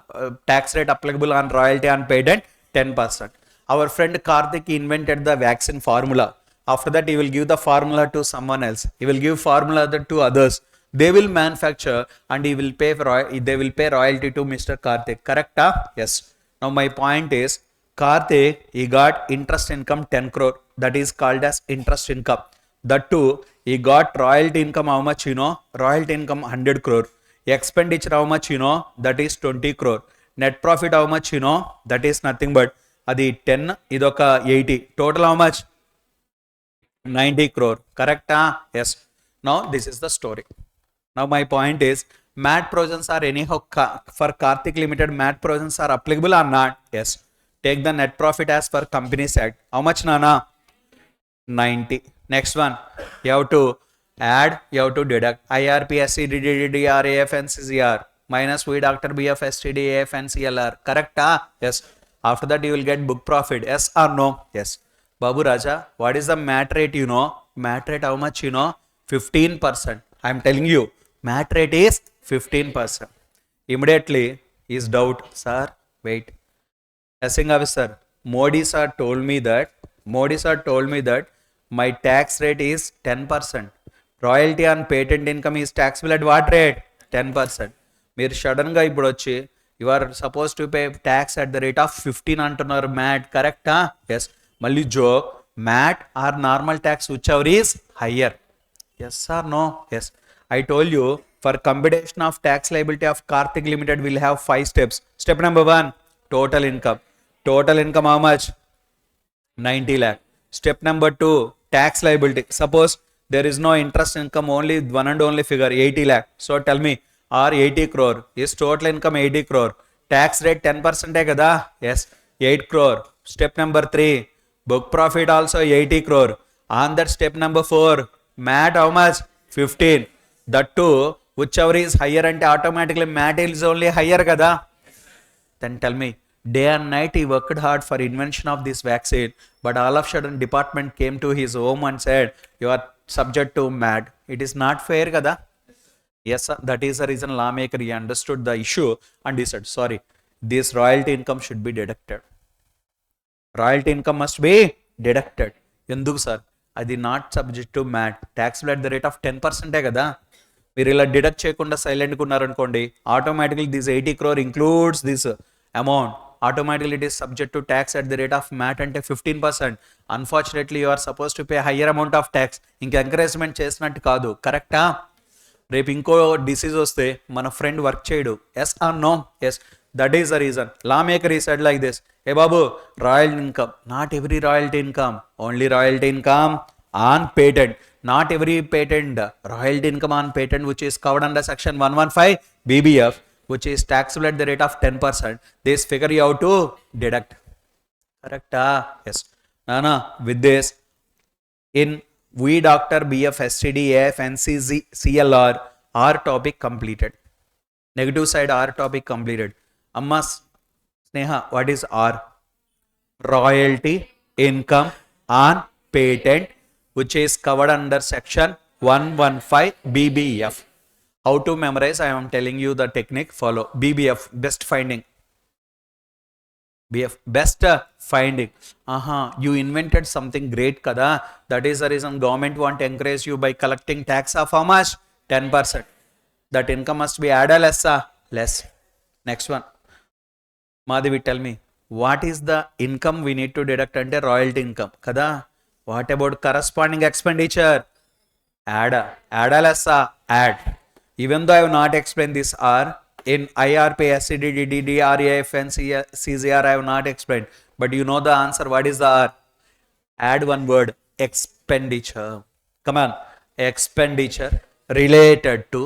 tax rate applicable on royalty and patent? 10%. Our friend Karthik invented the vaccine formula. After that, he will give the formula to someone else. He will give formula to others. They will manufacture and he will pay they will pay royalty to Mr. Karthik. Correct? Yes. Now my point is, Karthik, he got interest income 10 crore. That is called as interest income. That too, he got royalty income how much you know? Royalty income 100 crore. Expenditure how much you know? That is 20 crore. Net profit how much you know? That is nothing but adi 10, idoka 80. Total how much? 90 crore. Correct? Yes. Now this is the story. Now my point is, MAT provisions are anyhow for Karthik Limited, MAT provisions are applicable or not? Yes. Take the net profit as per Companies Act. How much, Nana? 90. Next one, you have to add, you have to deduct IRP, SCD, RAF and CCR minus V Dr. BF, STD, AF and CLR. Correct? Yes. After that you will get book profit. Yes or no? Yes. Babu Raja, what is the MAT rate you know? MAT rate how much you know? 15%. I am telling you, MAT rate is 15%. Immediately is doubt. Sir, wait. Assessing officer, Modi sir told me that my tax rate is 10%. Royalty on patent income is taxable at what rate? 10%. మీరు సడన్గా ఇప్పుడు వచ్చి you are supposed to pay tax at the rate of 15 అంటున్నారు MAT. కరెక్టా? Yes. మళ్ళీ joke, MAT or normal tax whichever is higher. Yes or no? Yes. I told you, for computation of tax liability of Karthik Limited will have 5 steps. Step number 1, total income. Total income how much? 90 lakh. Step number 2, tax liability. Suppose there is no interest income, only one and only figure 80 lakh. So tell me, or 80 crore. Is total income 80 crore? Tax rate 10% kada? Yes, 8 crore. Step number 3, book profit also 80 crore. On that step number 4, MAT how much? 15. That too, whichever is higher and automatically MAT is only higher kada? Then tell me, day and night he worked hard for invention of this vaccine, but all of a sudden department came to his home and said, you are subject to MAT. It is not fair kada? Yes sir, that is the reason lawmaker he understood the issue and he said, sorry, this royalty income should be deducted. Royalty income must be deducted. Enduku sir? అది not subject to MAT, taxable at the rate of 10%. కదా. మీరు ఇలా deduct చేయకుండా సైలెంట్గా ఉన్నారనుకోండి, automatically this 80 crore includes this amount. Automatically it is subject to tax at the rate of MAT అంటే 15%. Unfortunately you are suppose to pay higher amount of tax. ఇంక encouragement చేసినట్టు కాదు. కరెక్టా? రేపు ఇంకో డిసీజ్ వస్తే మన ఫ్రెండ్ వర్క్ చేయడు. Yes are no? Yes. That is the reason lawmaker he said like this, hey babu, royal income, not every royalty income, only royalty income on patent, not every patent, royalty income on patent which is covered under section 115 BBF, which is taxable at the rate of 10%, this figure you have to deduct. Correct? Yes. Nana, with this, in V Dr. BF STD AF NCZ CLR, R topic completed. Negative side R topic completed. Amma Sneha, what is R? Royalty income on patent which is covered under section 115 BBF. How to memorize? I am telling you the technique. Follow. BBF, best finding. BF, best finding. You invented something great kada. That is the reason government want to encourage you by collecting tax of how much? 10%. That income must be added less. Less. Next one. Madhavi, tell me, what is the income we need to deduct under royalty income? Kada? What about corresponding expenditure? Add less. Add. Even though I have not explained this R, in IRP, SCD, DD, RAF and CCR I have not explained. But you know the answer. What is the R? Add one word. expenditure. Come on, expenditure related to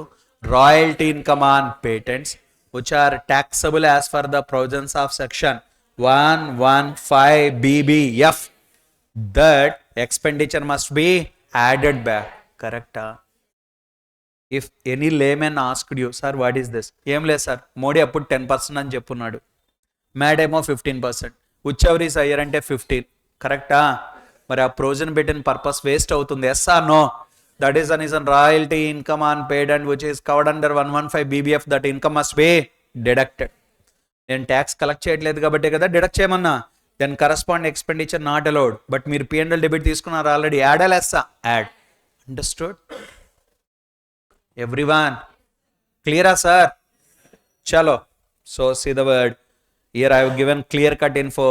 royalty income on patents which are taxable as per the provisions of section 115 BBF. That expenditure must be added back. Correct? If any layman asked you, sir, what is this? ఏం లేదు sir, Modi అప్పుడు 10% అని చెప్పున్నాడు, mad ఏమో 15%, whichever is higher అంటే 15. కరెక్టా? మరి ఆ provision పెట్టిన పర్పస్ వేస్ట్ అవుతుంది. Yes are no? That is an royalty income on paid and which is covered under 115 BBF. that income must be deducted. నేను ట్యాక్స్ కలెక్ట్ చేయట్లేదు కాబట్టి కదా డిడక్ట్ చేయమన్నా. Then correspond expenditure not allowed. But మీరు P&L debit తీసుకున్నారు already. Add లెస్సా? Add. Understood everyone? క్లియరా sir? చలో. So see the word. Here I have given clear cut info.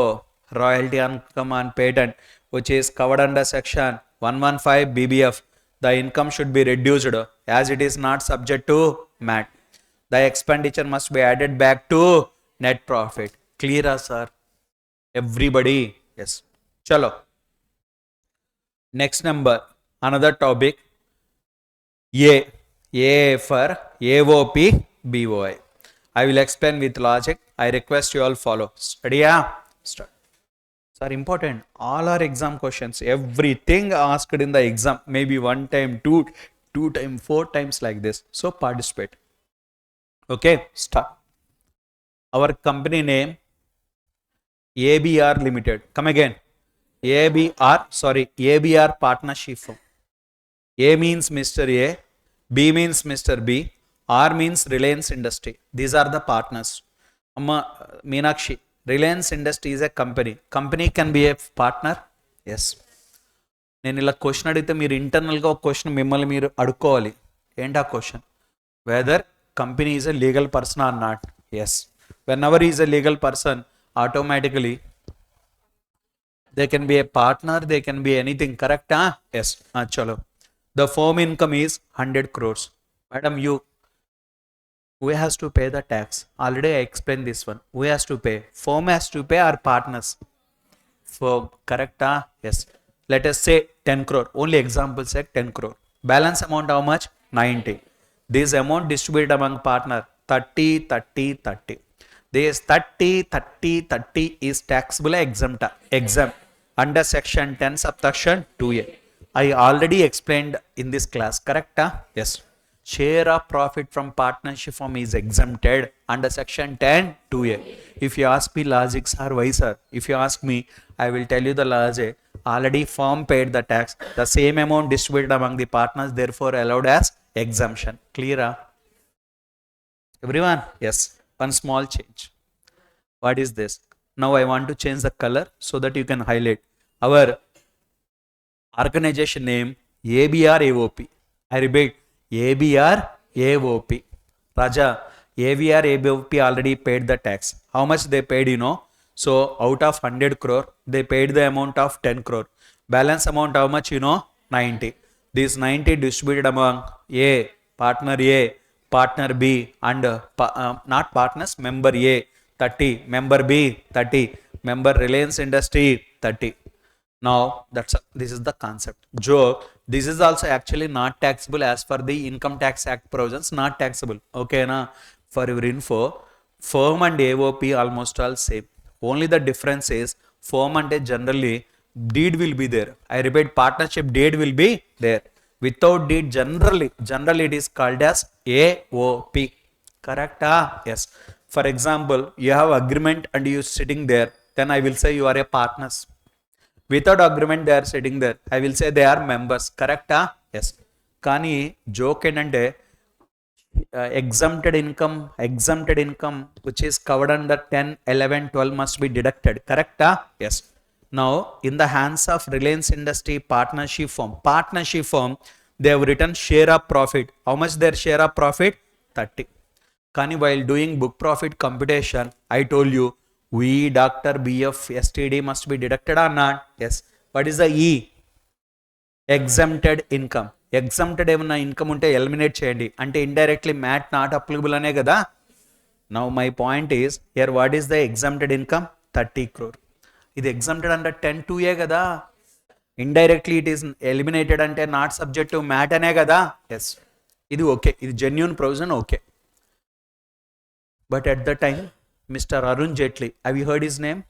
Royalty income on patent which is covered under section 115 BBF. The income should be reduced as it is not subject to MAT. The expenditure must be added back to net profit. Clear sir? Everybody? Yes. Chalo. Next number. Another topic. A for AOP BOI. I will explain with logic. I request you all follow. Study. Start. Sir, important. All are exam questions. Everything asked in the exam. Maybe one time, two time, 4 times like this. So participate. Okay. Start. Our company name ABR Limited. Come again. ABR Partnership Firm. A means Mr. A. B means Mr. B. R means Reliance Industry. These are the partners. Amma Meenakshi, Reliance Industry is a company. Company can be a partner? Yes. నేను ఇలా question అడిగితే మీరు ఇంటర్నల్గా ఒక question మిమ్మల్ని మీరు అడుక్కోవాలి. ఏంటి ఆ question? Whether company is a legal person or not? Yes. Whenever is a legal person, automatically they can be a partner, they can be anything. కరెక్టా? ఎస్. చలో. The firm income is 100 crores. Madam, who has to pay the tax? Already I explained this one. Who has to pay? Firm has to pay or partners? Firm. Correct? Yes. Let us say 10 crore. Only example said 10 crore. Balance amount how much? 90. This amount distributed among partner 30, 30, 30. This 30, 30, 30 is taxable exempt under section 10 subsection 2A. I already explained in this class. Correct? Yes. Share of profit from partnership firm is exempted under section 10 2A. If you ask me logic, sir, why sir? If you ask me, I will tell you the logic. Already firm paid the tax. The same amount distributed among the partners, therefore allowed as exemption. Clear? Everyone? Yes. One small change. What is this? Now I want to change the color so that you can highlight. Our organization name ABR AOP. I repeat, ABR AOP. Raja, ABR AOP already paid the tax. How much they paid, you know? So out of 100 crore, they paid the amount of 10 crore. Balance amount how much, you know? 90. This 90 distributed among A, partner A, partner B, and not partners, member A 30, member B 30, member Reliance Industry 30. Now this is the concept. Joke, this is also actually not taxable as per the Income Tax Act provisions, not taxable. Okay na? For your info, firm and AOP almost all same. Only the difference is firm and generally deed will be there. I repeat, partnership deed will be there. Without deed, generally it is called as AOP. Correct? Yes. For example, you have agreement and you sitting there, then I will say you are a partners. Without agreement they are sitting there, I will say they are members. Correct? Yes. Kani joke ఏంటంటే exempted income which is covered under 10, 11, 12 must be deducted. Correct? Yes. Now in the hands of Reliance Industry partnership firm, they have written share of profit. How much their share of profit? 30. Kani while doing book profit computation, I told you we Dr. BF STD must be deducted or not? Yes. What is the E? Exempted income. Exempted ఏమన్నా income ఉంటే eliminate చేయండి, అంటే indirectly MAT not applicable అనే కదా. Now my point is here what is the exempted income? 30 crore. ఇది exempted under 10 2A కదా. Indirectly it is eliminated అంటే not subject to MAT అనే కదా. ఎస్, ఇది ఓకే, ఇది genuine provision, okay. But at the time mister Arun Jaitley, have you heard his name?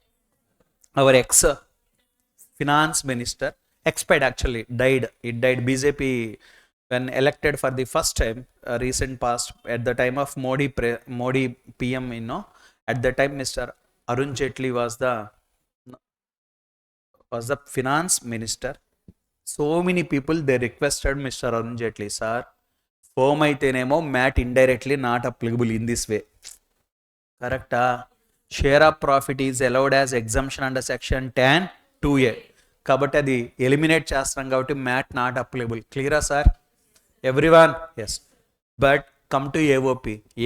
Our ex finance minister, expired actually, died. It died. BJP, when elected for the first time, recent past, at the time of Modi PM, at the time Mr. Arun Jaitley was the finance minister. So many people, they requested Mr. Arun Jaitley, sir, firm aithenemo MAT indirectly not applicable in this way. Correct? Share of profit is allowed as exemption under section 10 2A. కాబట్టి అది eliminate చేస్తాం కాబట్టి MAT not applicable. క్లియరా sir everyone? Yes. But come to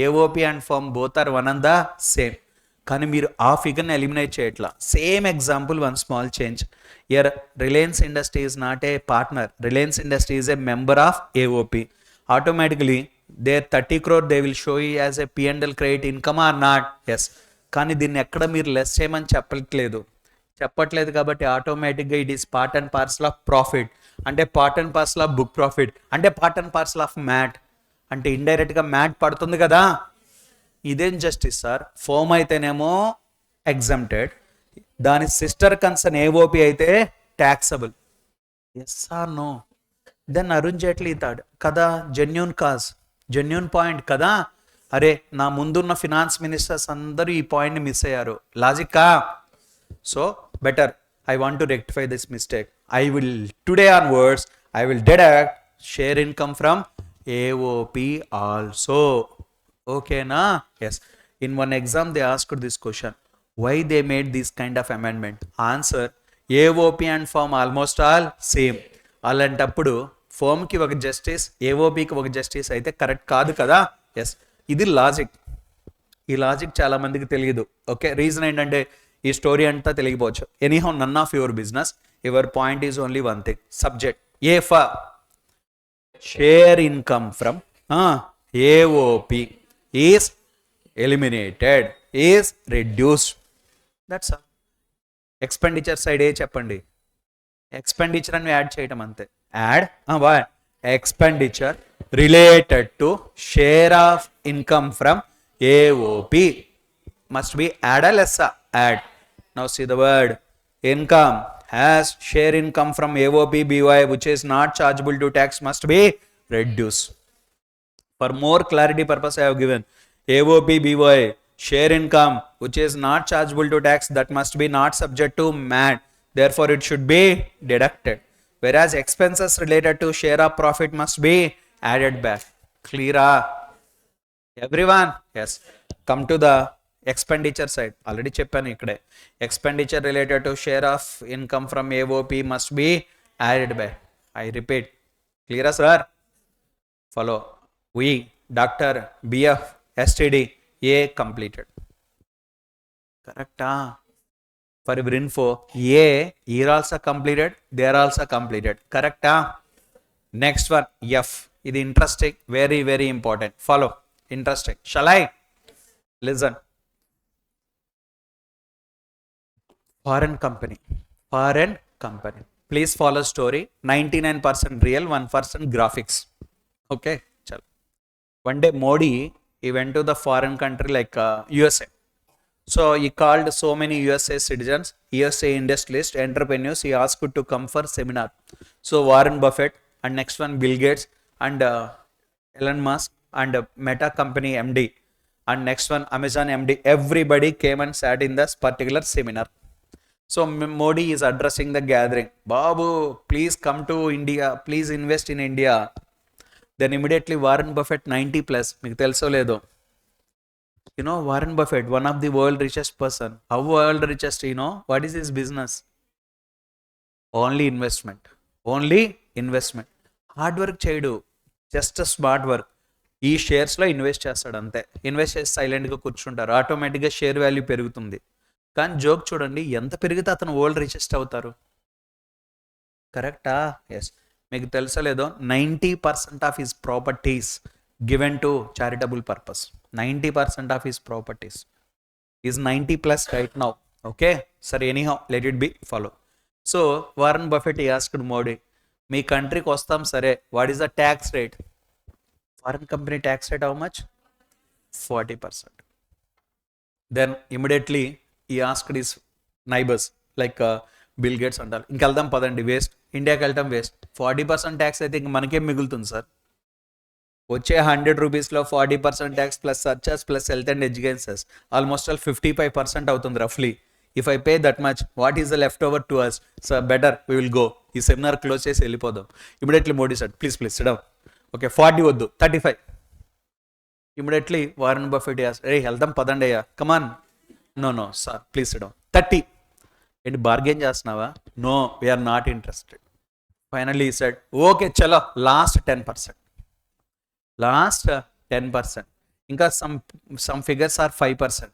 AOP and firm both are one and the same. కానీ మీరు ఆ ఫిగర్ని eliminate చేయట్లా. Same example, one small change. Year Reliance industry is not a partner, Reliance industry is a member of AOP. Automatically there 30 crore they will show you as a P&L credit income are not? Yes. కానీ దీన్ని ఎక్కడ మీరు less చేయమని చెప్పట్లేదు కాబట్టి ఆటోమేటిక్గా it is part and parcel of profit. అంటే part and parcel of book profit, అంటే part and parcel of MAT, అంటే ఇండైరెక్ట్గా మ్యాట్ పడుతుంది కదా. ఇదేం జస్టిస్ సార్? ఫోమ్ అయితేనేమో ఎగ్జామ్టెడ్, దాని సిస్టర్ కన్సర్న్ ఏఓపి అయితే taxable. Yes are no? Then Arun Jaitley thought కదా, జెన్యూన్ పాయింట్ కదా. అరే, నా ముందున్న ఫినాన్స్ మినిస్టర్స్ అందరూ ఈ పాయింట్ని మిస్ అయ్యారు. లాజిక్కా? So better, I want to rectify this mistake. Today onwards, I will deduct share income from AOP also. Okay na? Yes. In one exam they asked this question, why they made this kind of amendment? Answer, AOP and firm almost all same. అలాంటప్పుడు firm కి ఒక justice, ఏఓపికి ఒక justice అయితే correct కాదు కదా. Yes, ఇది logic. ఈ logic చాలా మందికి తెలియదు. ఓకే, రీజన్ ఏంటంటే ఈ స్టోరీ అంతా తెలియకపోవచ్చు. Anyhow, none of your business. Your point is only one thing. Subject a for share income from AOP is eliminated, is reduced. That's all. Expenditure side చెప్పండి, expenditure అని add చేయటం అంతే. Add expenditure related to share of income from AOP must be add or less? Add. Now see the word income has share income from AOP BY which is not chargeable to tax must be reduced. For more clarity purpose I have given AOP BY share income which is not chargeable to tax, that must be not subject to MAT, therefore it should be deducted. Whereas expenses related to share of profit must be added back. Clear? Everyone? Yes. Come to the expenditure side. Already చెప్పాను ఇక్కడే, expenditure related to share of income from AOP must be added by. I repeat. క్లియరా sir? Follow. We doctor BF STD A completed. కరెక్టా? For your info, A ఈర్ also completed, they are also completed. కరెక్టా? Next one F. ఇది interesting, very very important. Follow. Interesting. Shall I listen? Foreign company. Please follow story. 99% real, 1% graphics. Okay. Chal. One day Modi, he went to the foreign country like USA. So he called so many USA citizens, USA industrialists, entrepreneurs. He asked to come for seminar. So Warren Buffett and next one Bill Gates and Elon Musk and Meta company MD and next one Amazon MD. Everybody came and sat in this particular seminar. So Modi is addressing the gathering. Babu, please come to India. Please invest in India. Then immediately Warren Buffett 90 plus. మీకు తెలుసో లేదో? You know Warren Buffett, one of the world richest person. How world richest? What is his business? Only investment. Hard work చేయడు, just smart work. ఈ షేర్స్లో invest చేస్తాడు అంతే. Invest చేసి సైలెంట్గా కూర్చుంటారు. ఆటోమేటిక్గా షేర్ వాల్యూ పెరుగుతుంది. కానీ జోక్ చూడండి, ఎంత పెరిగితే అతను వరల్డ్ రిచెస్ట్ అవుతారు. కరెక్టా? ఎస్. మీకు తెలుసలేదో, 90% of his properties given to charitable purpose. 90% of his properties is 90+ right now. Okay సరే, anyhow let it be. Follow. So Warren Buffett asked Modi, మీ కంట్రీకి వస్తాం సరే, what is the tax rate? Foreign company tax rate how much? 40%. Then immediately he asked his neighbors like Bill Gates అంటారు, ఇంకెళ్దాం పదండి, waste, ఇండియాకి వెళ్తాం వేస్ట్, 40% ట్యాక్స్ అయితే ఇంక మనకేం మిగులుతుంది సార్? వచ్చే 100 రూపీస్లో 40% tax plus surcharge plus health and educations almost all 55% అవుతుంది రఫ్లీ. If I pay that much, what is the left over to us? Sir better we will go, ఈ సెమినార్ క్లోజ్ చేసి వెళ్ళిపోదాం. Immediately Modi sir, please sit down. Okay 40 వద్దు, 35. Immediately Warren Buffett వెళ్దాం పదండి అయ్యా, come on. No sir please sit down. 30. ఏంటి bargain చేస్తున్నావా? No, we are not interested. Finally said okay చలో లాస్ట్ 10%. లాస్ట్ 10%. ఇంకా some figures are 5%,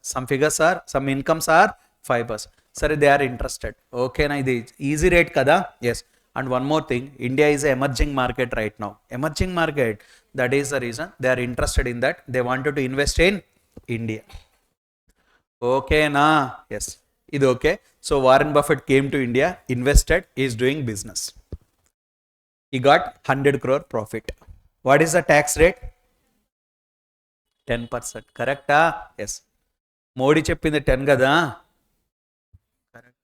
some incomes are 5%. సరే దే ఆర్ ఇంట్రెస్టెడ్. ఓకేనా, ఇది ఈజీ రేట్ కదా? Yes. And one more thing, India is emerging market right now. Emerging market, that is the reason they are interested in that. They wanted to invest in India. ఓకేనా? Yes, ఇది okay. So Warren Buffett came to India, invested, is doing business. He got 100 crore profit. What is the tax rate? 10%. కరెక్టా? Yes. Modi చెప్పింది 10 కదా? Correct.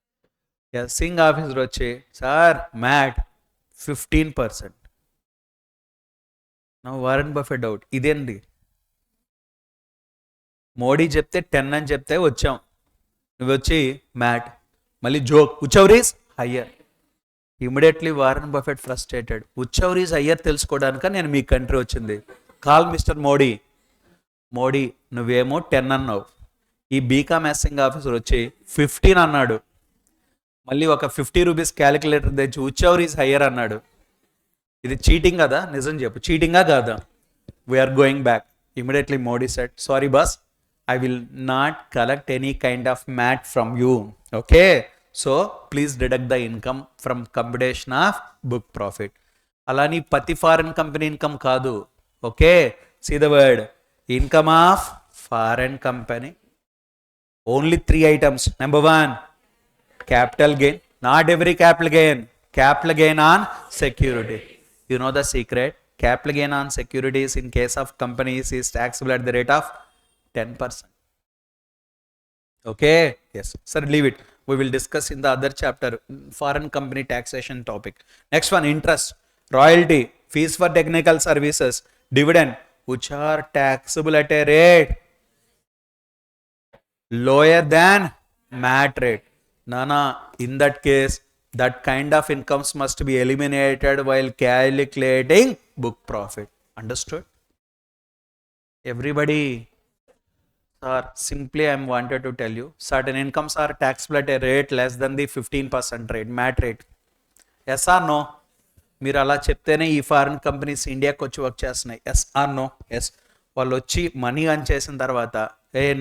Yes. Singh officer వచ్చి sir mat 15%. నా Warren Buffett doubt, ఇదేంటి? మోడీ చెప్తే 10 అని చెప్తే వచ్చాం, నువ్వు వచ్చి మ్యాట్, మళ్ళీ joke, whichever is higher. Immediately Warren Buffett frustrated, whichever is higher తెలుసుకోవడానిక నేను మీ కంట్రీ వచ్చింది. Call mister Modi. మోడీ నువ్వేమో 10 అన్నావు, ఈ బీకామ్ ఎస్సింగ్ ఆఫీసర్ వచ్చి 15 అన్నాడు, మళ్ళీ ఒక 50 రూపీస్ క్యాలిక్యులేటర్ తెచ్చి whichever is higher అన్నాడు. ఇది చీటింగ్ కదా? నిజం చెప్పు, చీటింగా కాదా? We're going back. Immediately Modi set, sorry boss, I will not collect any kind of mat from you. Okay, so please deduct the income from computation of book profit. Alani pati foreign company income kaadu. Okay, see the word income of foreign company. Only 3 items. Number 1, capital gain. Not every capital gain. Capital gain on security. You know the secret? Capital gain on securities in case of companies is taxable at the rate of 10%. Okay, yes sir, leave it, we will discuss in the other chapter, foreign company taxation topic. Next one, interest, royalty, fees for technical services, dividend, which are taxable at a rate lower than MAT rate. Nana, in that case that kind of incomes must be eliminated while calculating book profit. Understood? Everybody? Sir, simply I am wanted to tell you, certain incomes are taxable at a rate less than the 15% rate, MAT rate. Yes or no? మీరు అలా చెప్తేనే ఈ foreign companies ఇండియాకి వచ్చి work చేస్తున్నాయి. Yes are no? Yes. వాళ్ళు వచ్చి money earn చేసిన తర్వాత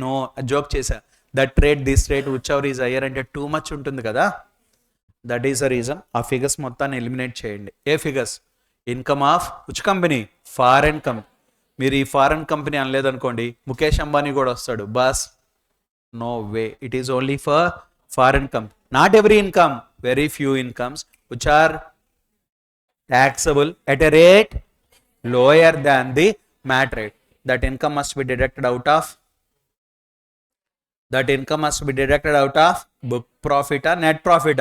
నో జోక్ చేశా, that rate this rate whichever is higher అంటే టూ మచ్ ఉంటుంది కదా? That is the reason. ఆ ఫిగర్స్ మొత్తాన్ని ఎలిమినేట్ చేయండి. ఏ figures? Income of which company? Foreign company. మీరు ఈ ఫారెన్ కంపెనీ అనలేదనుకోండి, ముఖేష్ అంబానీ కూడా వస్తాడు. బస్ no way, it is only for foreign company. Not every income, very few incomes which are taxable at a rate lower than the MAT rate. That income must be deducted out of book profit or net profit.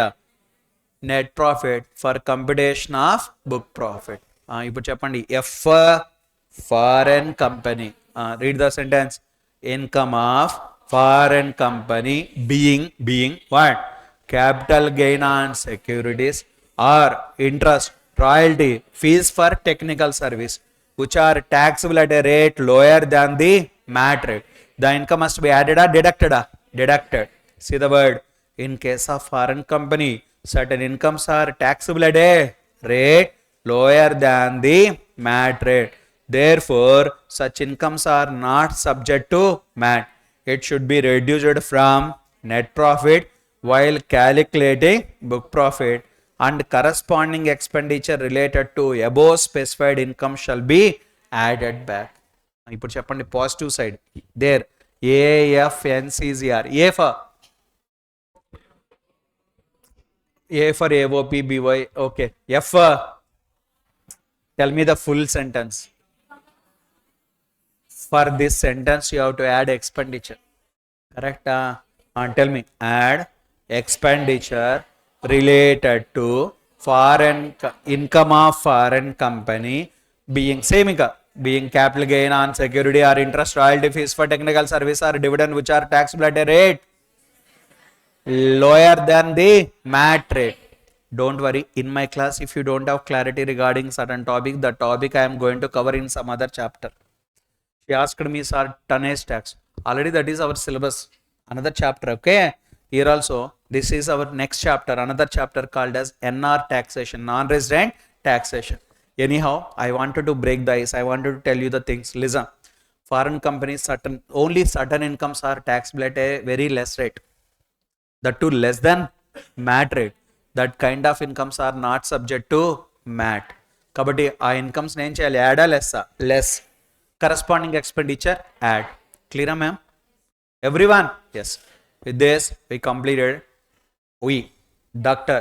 Net profit for computation of book profit. ఇప్పుడు చెప్పండి, F foreign company. Read the sentence. Income of foreign company being what? Capital gain on securities or interest, royalty, fees for technical service which are taxable at a rate lower than the MAT rate. The income must be added or deducted? Deducted. See the word. In case of foreign company, certain incomes are taxable at a rate lower than the MAT rate. Therefore, such incomes are not subject to MAT. It should be reduced from net profit while calculating book profit, and corresponding expenditure related to above specified income shall be added back. ఇప్పుడు చెప్పండి positive side. There AFNCGR. A for A for AOP, BY. Okay. F. Tell me the full sentence. For this sentence, you have to add expenditure. Correct? Tell me. Add expenditure related to foreign income of foreign company being same income, being capital gain on security or interest, royalty fees for technical service or dividend which are taxable at a rate lower than the MAT rate. Don't worry, in my class, if you don't have clarity regarding certain topic, the topic I am going to cover in some other chapter. She asked me, sir, tonnage tax. Already that is our syllabus. Another chapter, okay? Here also, this is our next chapter, another chapter called as NR taxation, non-resident taxation. Anyhow, I wanted to break the ice. I wanted to tell you the things. Listen, foreign companies, only certain incomes are taxable at a very less rate. That too less than MAT rate. That kind of incomes are not subject to MAT. Kabatti ఆ incomes నేను చేయాలి యాడా లెస్సా less corresponding expenditure add క్లియరా ma'am everyone yes with this we completed we doctor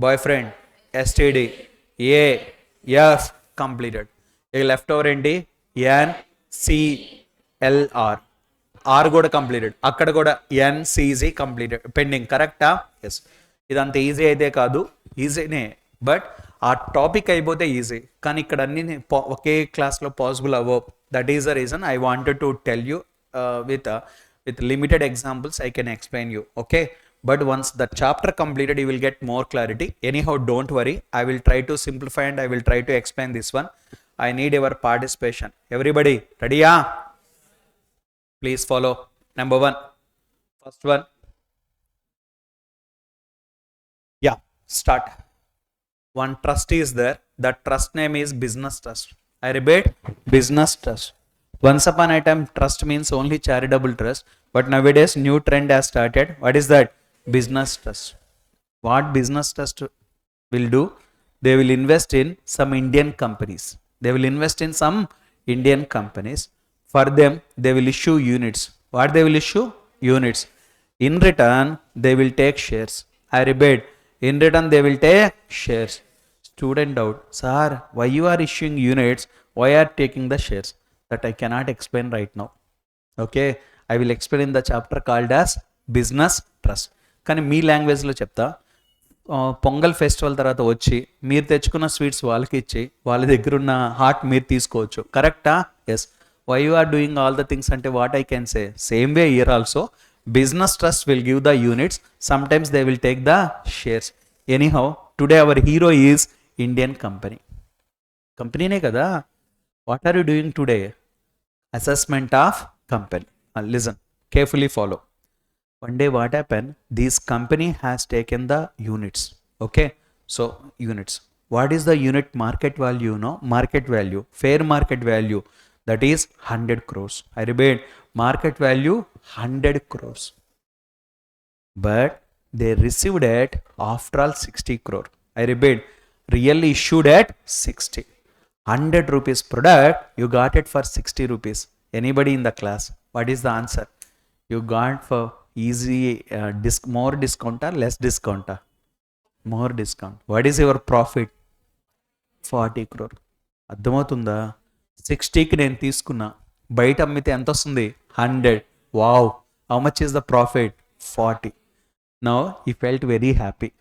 boyfriend std a f completed left over ఏంటి n c l r R కూడా completed అక్కడ కూడా ఎన్సీజీ కంప్లీటెడ్ పెండింగ్ కరెక్టా ఎస్ ఇదంత ఈజీ అయితే కాదు ఈజీనే బట్ ఆ టాపిక్ అయిపోతే ఈజీ కానీ ఇక్కడ అన్ని ఒకే క్లాస్లో పాసిబుల్ అవ్వవు that is the reason I wanted to tell you with limited examples I can explain you okay but once the chapter completed you will get more clarity anyhow don't worry I will try to simplify and I will try to explain this one I need your participation everybody ready please follow number one first one yeah start one trust is there that trust name is business trust I repeat business trust once upon a time trust means only charitable trust but nowadays new trend has started what is that business trust what business trust will do they will invest in some Indian companies they will invest in some Indian companies for them they will issue units what they will issue units in return they will take shares I repeat in return they will take shares student doubt sir why you are issuing units why are taking the shares that I cannot explain right now okay I will explain in the chapter called as business trust కానీ మీ లాంగ్వేజ్లో చెప్తా pongal festival తర్వాత వచ్చి మీరు తెచ్చుకున్న sweets వాళ్ళకి ఇచ్చి వాళ్ళ దగ్గర ఉన్న హార్ట్ మీరు తీసుకోవచ్చు కరెక్టా yes why you are doing all the things అంటే what I can say same way year also business trust will give the units sometimes they will take the shares anyhow today our hero is Indian కంపెనీనే కదా what are you doing today assessment of company listen carefully follow one day what happened this company has taken the units okay so units what is the unit market value market value fair market value that is 100 crores I repeat market value 100 crores but they received it after all 60 crore I repeat really issued at 60 100 rupees product you got it for 60 rupees anybody in the class what is the answer you got for easy more discount or less discount more discount what is your profit 40 crore అర్థమవుతుందా 60కి నేను తీసుకున్నా బయట అమ్మితే ఎంత వస్తుంది 100 wow how much is the profit 40 now he felt very happy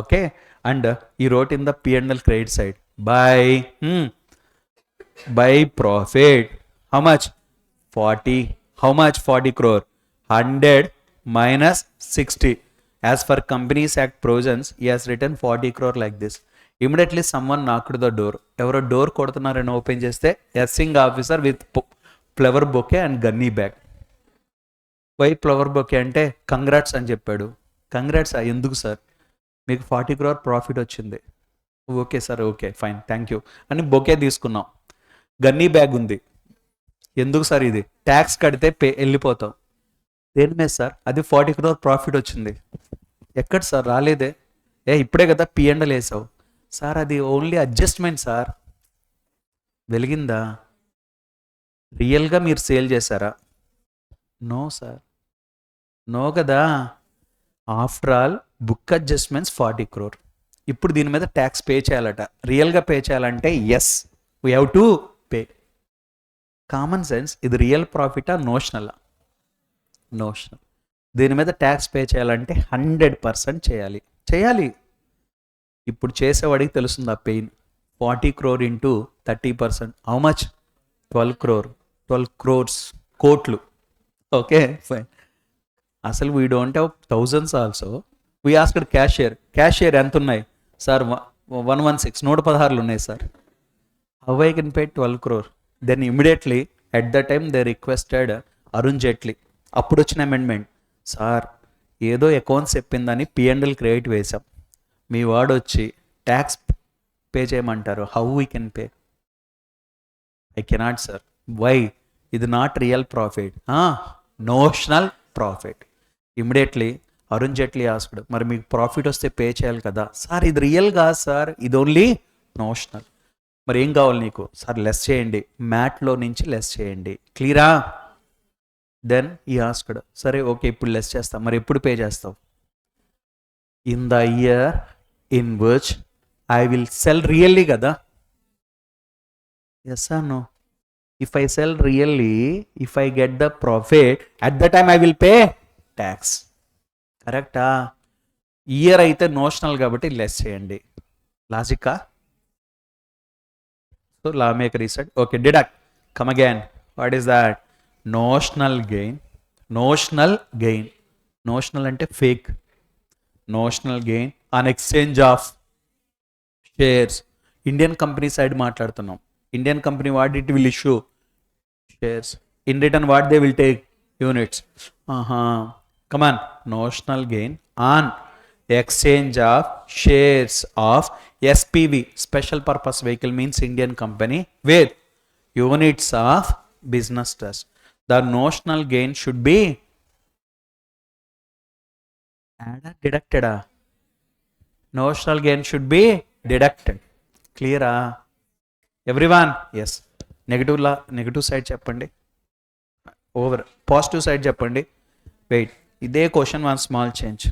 okay and he wrote in the P&L credit side by profit how much 40 how much 40 crore 100 minus 60 as per companies act provisions he has written 40 crore like this immediately someone knocked the door evaro door kodutunnarani open cheste assing officer with flower bouquet and gunny bag why flower bouquet ante congrats అని చెప్పాడు congrats ఎందుకు sir మీకు 40 crore profit వచ్చింది okay sir okay fine thank you అని bouquet తీసుకున్నాం gunny bag ఉంది ఎందుకు sir ఇది ట్యాక్స్ కడితే వెళ్ళిపోతాం దేని మీద సార్ అది 40 crore ప్రాఫిట్ వచ్చింది ఎక్కడ సార్ రాలేదే ఇప్పుడే కదా P&L వేసావు సార్ అది ఓన్లీ అడ్జస్ట్మెంట్ సార్ వెలిగిందా రియల్గా మీరు సేల్ చేశారా నో సార్ నో కదా after all book adjustments 40 crore. ఇప్పుడు దీని మీద ట్యాక్స్ పే చేయాలట. రియల్గా పే చేయాలంటే yes, we have to pay. Common sense, ఇది రియల్ ప్రాఫిటా నోషనల్? నోషనల్. దీని మీద ట్యాక్స్ పే చేయాలంటే 100% చేయాలి. ఇప్పుడు చేసేవాడికి తెలుస్తుంది ఆ pain. 40 crore into 30%, how much? 12 crore. 12 crores, కోట్లు. Okay fine. అసలు we don't have thousands also. We asked cashier ఎంత ఉన్నాయి సార్? 116, 116 ఉన్నాయి sir. How I can pay 12 crore? Then immediately at the time they requested Arun Jaitley. అప్పుడు వచ్చిన amendment, sir ఏదో accounts చెప్పిందని P&L credit వేశాం, మీ వాడు వచ్చి ట్యాక్స్ పే చేయమంటారు, how we can pay? I cannot sir. Why? ఇది not real profit, notional profit. Immediately Arun Jaitley asked, మరి మీకు ప్రాఫిట్ వస్తే పే చేయాలి కదా. సార్ ఇది రియల్ కాదు సార్, ఇది ఓన్లీ నోషనల్. మరి ఏం కావాలి నీకు? సార్ లెస్ చేయండి, మ్యాట్లో నుంచి లెస్ చేయండి. క్లియరా? దెన్ ఈ ఆస్క్డ్, సరే ఓకే ఇప్పుడు లెస్ చేస్తాం, మరి ఎప్పుడు పే చేస్తావు? In the year in which I will sell really కదా. Yes are no? If I sell really, if I get the profit, at the time I will pay tax. కరెక్టా? Year అయితే notional కాబట్టి less చేయండి. లాజికా? So law maker ఈ said, okay deduct. Come again. What is that? Notional gain. Notional అంటే fake. Notional gain on exchange of shares. Indian company side మాట్లాడుతున్నాం. Indian company what it will issue? Shares. In return what they will take? Units. Come on. Notional gain on exchange of shares of SPV, special purpose vehicle, means Indian company, with units of business trust. The notional gain should be added, deducted. Notional gain should be deducted. Clear? Everyone? Yes. Negative side చెప్పండి. Over. Positive side చెప్పండి. Wait. ఇదే question, one small change.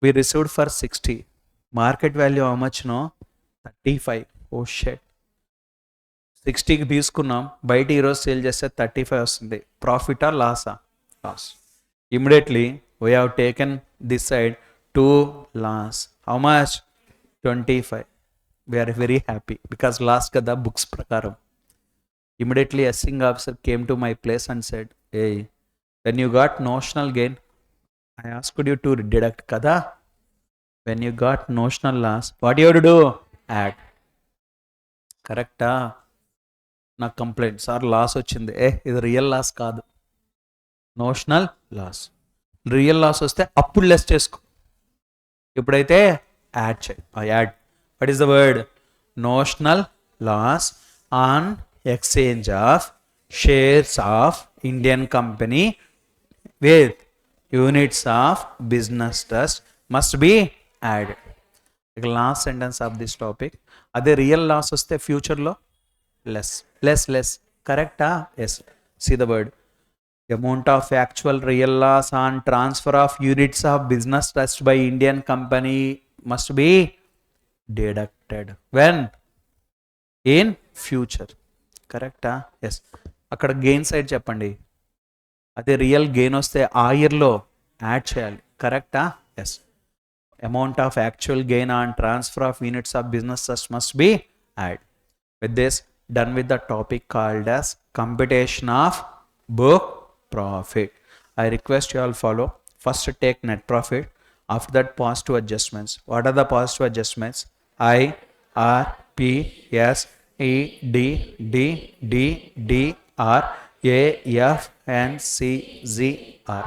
We received for 60, market value how much no? 35. Oh shit. 60కి తీసుకున్నాం, బయట ఈరోజు sale చేస్తే 35 వస్తుంది. ప్రాఫిటా లాసా? Loss. Immediately we have taken this side 2 loss. How much? 25. We are very happy because loss కదా బుక్స్ ప్రకారం. Immediately assessing officer came to my place and said, ఏ when you got notional gain, I asked you to deduct kada. When you got notional loss, what you have to do? Add. Correcta? Na complaint, sir loss వచ్చింది. ఇది real loss కాదు, notional loss. Real loss వస్తే అప్పుడు less చేసుకో, ఇప్పుడైతే add చేయి. Add. What is the word? Notional loss on exchange of shares of Indian company with units of business trust must be added. The last sentence of this topic, ade real loss vaste future lo less. Correct? Yes. See the word. Amount of actual real loss on transfer of units of business trust by Indian company must be deducted. When? In future. Correct? Yes. అక్కడ gain side చెప్పండి. అదే real gain వస్తే ఆ ఇయర్లో add చేయాలి. కరెక్టా? Yes. Amount of actual gain on transfer of units of business trust must be add. With this done with the topic called as computation of book profit. I request you all follow. First take net profit, after that positive adjustments. What are the positive adjustments? I, R, P, S, E, D, D, D, D, R, A, F, and C, Z, R.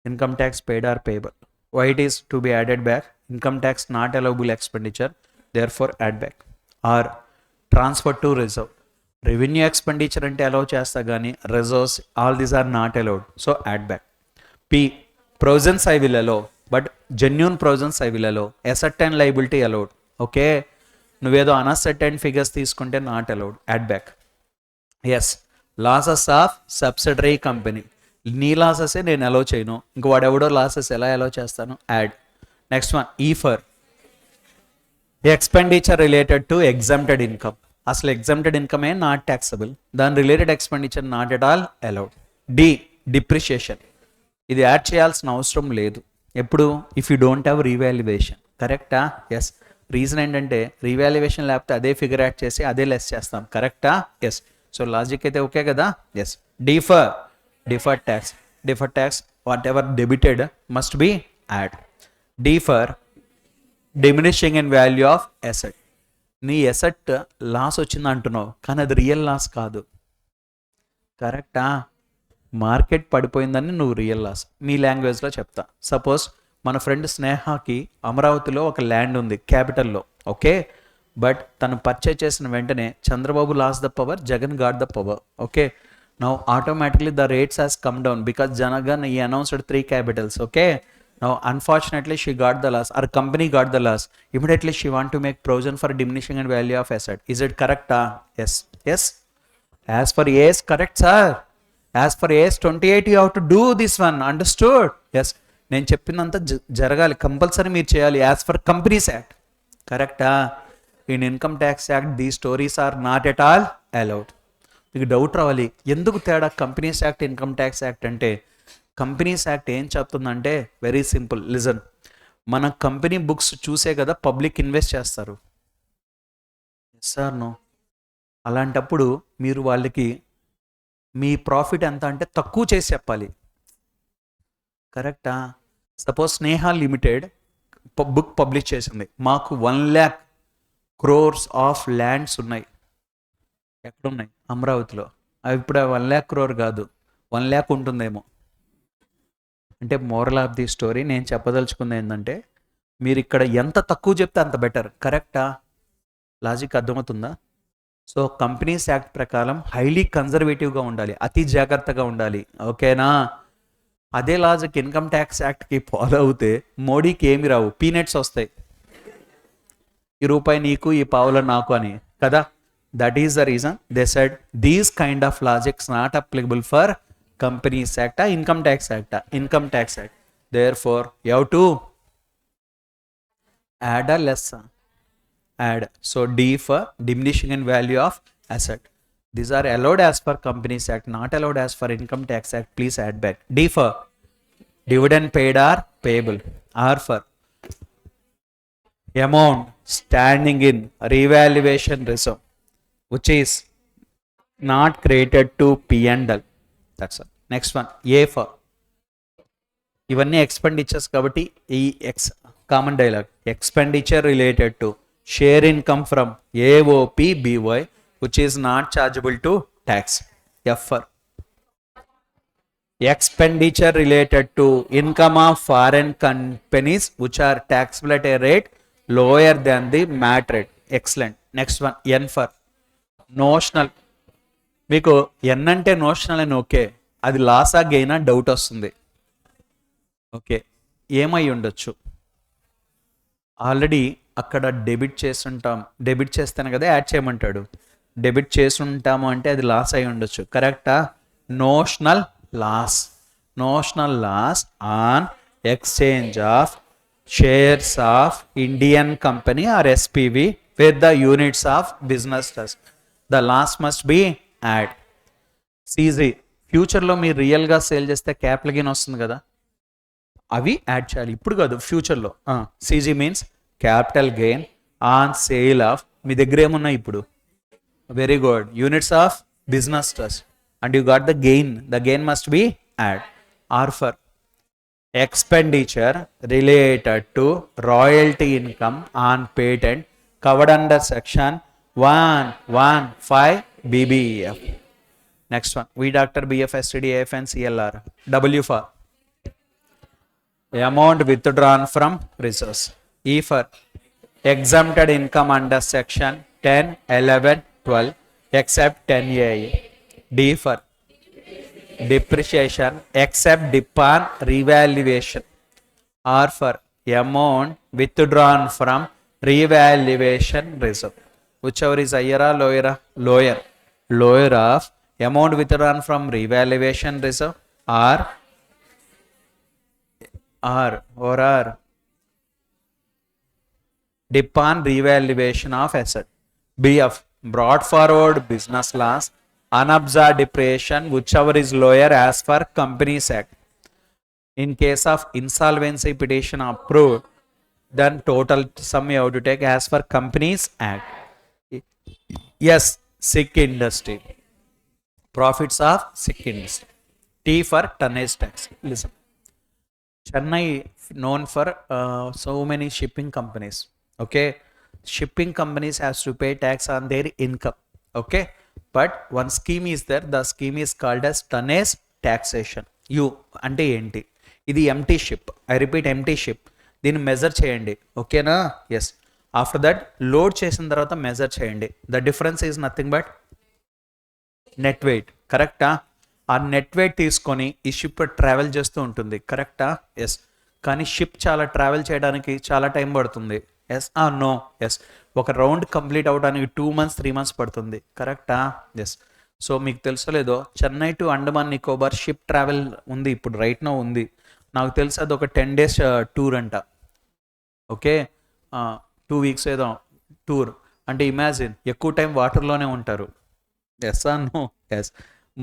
Income tax paid or payable. Why it is to be added back? Income tax not allowable expenditure, therefore add back. Or transfer to reserve. Revenue expenditure ante allow chesta gaani reserves all these are not allowed, so add back. P, provisions I will allow, but genuine provisions I will allow. Ascertain liability allowed. Okay, నువ్వేదో unascertained figures తీసుకుంటే not allowed, add back. Yes, losses of subsidiary company. నీ losses నేను allow చేయను, ఇంక వాడెవడో losses ఎలా allow చేస్తాను, add. Next one E for expenditure related to exempted income. అసలు ఎగ్జామ్టెడ్ ఇన్కమ్ ఏ నాట్ ట్యాక్సబుల్, దాని related expenditure not at all allowed. D depreciation, ఇది యాడ్ చేయాల్సిన అవసరం లేదు. ఎప్పుడు? If you don't have revaluation. కరెక్టా? ఎస్. రీజన్ ఏంటంటే రీవాల్యుయేషన్ లేకపోతే అదే ఫిగర్ యాడ్ చేసి అదే లెస్ చేస్తాం. కరెక్టా? ఎస్. సో లాజిక్ అయితే ఓకే కదా? Yes. Deferred tax whatever debited must be add. Defer diminishing in value of asset. నీ ఎసెట్ లాస్ వచ్చింది అంటున్నావు, కానీ అది రియల్ లాస్ కాదు. కరెక్టా? మార్కెట్ పడిపోయిందని నువ్వు రియల్ లాస్. మీ లాంగ్వేజ్లో చెప్తా. సపోజ్ మన ఫ్రెండ్ స్నేహకి అమరావతిలో ఒక ల్యాండ్ ఉంది క్యాపిటల్లో, ఓకే. బట్ తను పర్చేజ్ చేసిన వెంటనే Chandrababu loss the power, Jagan got the power, okay. Now automatically the rates has come down because Jagan ఈ announced 3 capitals, okay. Now, unfortunately, she got the loss. Our company got the loss. Immediately, she want to make provision for diminishing in value of asset. Is it correct? Yes. Yes. As for AS, correct, sir. As for AS 28, you have to do this one. Understood? Yes. నేను చెప్పినంత జరగాలి, compulsory మీరు చేయాలి. As per companies act. కరెక్టా? In income tax act the stories are not at all allowed. మీకు doubt రావాలి, ఎందుకు తేడా companies act income tax act అంటే? కంపెనీస్ యాక్ట్ ఏం చెప్తుందంటే వెరీ సింపుల్, లిజన్. మన కంపెనీ బుక్స్ చూసే కదా పబ్లిక్ ఇన్వెస్ట్ చేస్తారు. Yes are no? అలాంటప్పుడు మీరు వాళ్ళకి మీ ప్రాఫిట్ ఎంత అంటే తక్కువ చేసి చెప్పాలి. కరెక్టా? సపోజ్ స్నేహ లిమిటెడ్ బుక్ పబ్లిష్ చేసింది, మాకు 1 lakh crores ఆఫ్ ల్యాండ్స్ ఉన్నాయి. ఎక్కడున్నాయి? అమరావతిలో. అవి ఇప్పుడు 1 lakh crore కాదు, 1 lakh ఉంటుందేమో. అంటే మోరల్ ఆఫ్ ది స్టోరీ నేను చెప్పదలుచుకుంది ఏంటంటే, మీరు ఇక్కడ ఎంత తక్కువ చెప్తే అంత బెటర్. కరెక్టా? లాజిక్ అర్థమవుతుందా? సో కంపెనీస్ యాక్ట్ ప్రకారం హైలీ కన్జర్వేటివ్గా ఉండాలి, అతి జాగ్రత్తగా ఉండాలి, ఓకేనా? అదే లాజిక్ ఇన్కమ్ ట్యాక్స్ యాక్ట్కి ఫాలో అవుతే మోడీకి ఏమి రావు, పీనట్స్ వస్తాయి. ఈ రూపాయి నీకు, ఈ పావుల నాకు అని కదా. That is the reason they said these kind of logics not applicable for Companies Act, Income Tax Act, Income Tax Act. Therefore, you have to add or less. Add. So, D for diminishing in value of asset. These are allowed as per Companies Act, not allowed as per Income Tax Act. Please add back. D for dividend paid or payable. R for amount standing in revaluation reserve, which is not created to P&L. That's all. Next one, A for ఇవన్నీ expenditures కాబట్టి ఈ common dialogue, expenditure related to share income from AOPBY which is not chargeable to tax. F for expenditure related to income of foreign companies which are taxable at a rate lower than the MAT rate. Excellent. Next one, N for notional. మీకు ఎన్ అంటే notional అని okay, అది లాసా గెయినా doubt వస్తుంది. Okay, ఏమై ఉండొచ్చు? Already అక్కడ debit చేస్తుంటాం, debit చేస్తాను కదా యాడ్ చేయమంటాడు. డెబిట్ చేస్తుంటాము అంటే అది లాస్ అయి ఉండొచ్చు. కరెక్టా? Notional loss. Notional loss on exchange of shares of Indian company or SPV with the units of business trust. The loss must be add. CG, ఫ్యూచర్లో మీరు రియల్గా సేల్ చేస్తే క్యాపిటల్ గెయిన్ వస్తుంది కదా, అవి యాడ్ చేయాలి, ఇప్పుడు కాదు ఫ్యూచర్లో. CG means capital gain on sale of, మీ దగ్గర ఏమున్నాయి ఇప్పుడు? Very good, units of business trust, and you got the gain must be add. R for expenditure related to royalty income on patent covered under section 115 BBEF. Next one, V Doctor BF STD AFN CLR. W for amount withdrawn from reserves. E for exempted income under section 10, 11, 12 except 10A. D for depreciation except dip on revaluation. R for amount withdrawn from revaluation reserve. Whichever is higher or lower? Lower. Lower of amount withdrawn from revaluation reserve R or dip on revaluation of asset. BF brought forward business loss, unabsorbed depreciation, whichever is lower as per Companies Act. In case of insolvency petition approved, then total sum you have to take as per Companies Act. Yes, sick industry. Profits of sick industry. T for tonnage tax. Listen. Chennai known for so many shipping companies. Okay, shipping companies has to pay tax on their income. Okay, but one scheme is there. The scheme is called as tonnage taxation. You అంటే ఏంటి? ఇది empty ship. I repeat empty ship. దీన్ని measure చేయండి. ఓకేనా? Yes. After that load చేసిన తర్వాత measure చేయండి. The difference is nothing but net weight. కరెక్టా? ఆ నెట్ వెయిట్ తీసుకొని ఈ షిప్ ట్రావెల్ చేస్తూ ఉంటుంది. కరెక్టా? ఎస్. కానీ షిప్ చాలా ట్రావెల్ చేయడానికి చాలా టైం పడుతుంది. Yes no? ఎస్. ఒక రౌండ్ కంప్లీట్ అవడానికి 2 months 3 months పడుతుంది. కరెక్టా? ఎస్. సో మీకు తెలుసలేదో Chennai to Andaman Nicobar ship travel ఉంది ఇప్పుడు రైట్ నో ఉంది. నాకు తెలుసు అది ఒక 10 days టూర్ అంట. ఓకే, 2 weeks ఏదో టూర్ అంటే ఇమాజిన్ ఎక్కువ టైం వాటర్లోనే ఉంటారు. Yes no? Yes.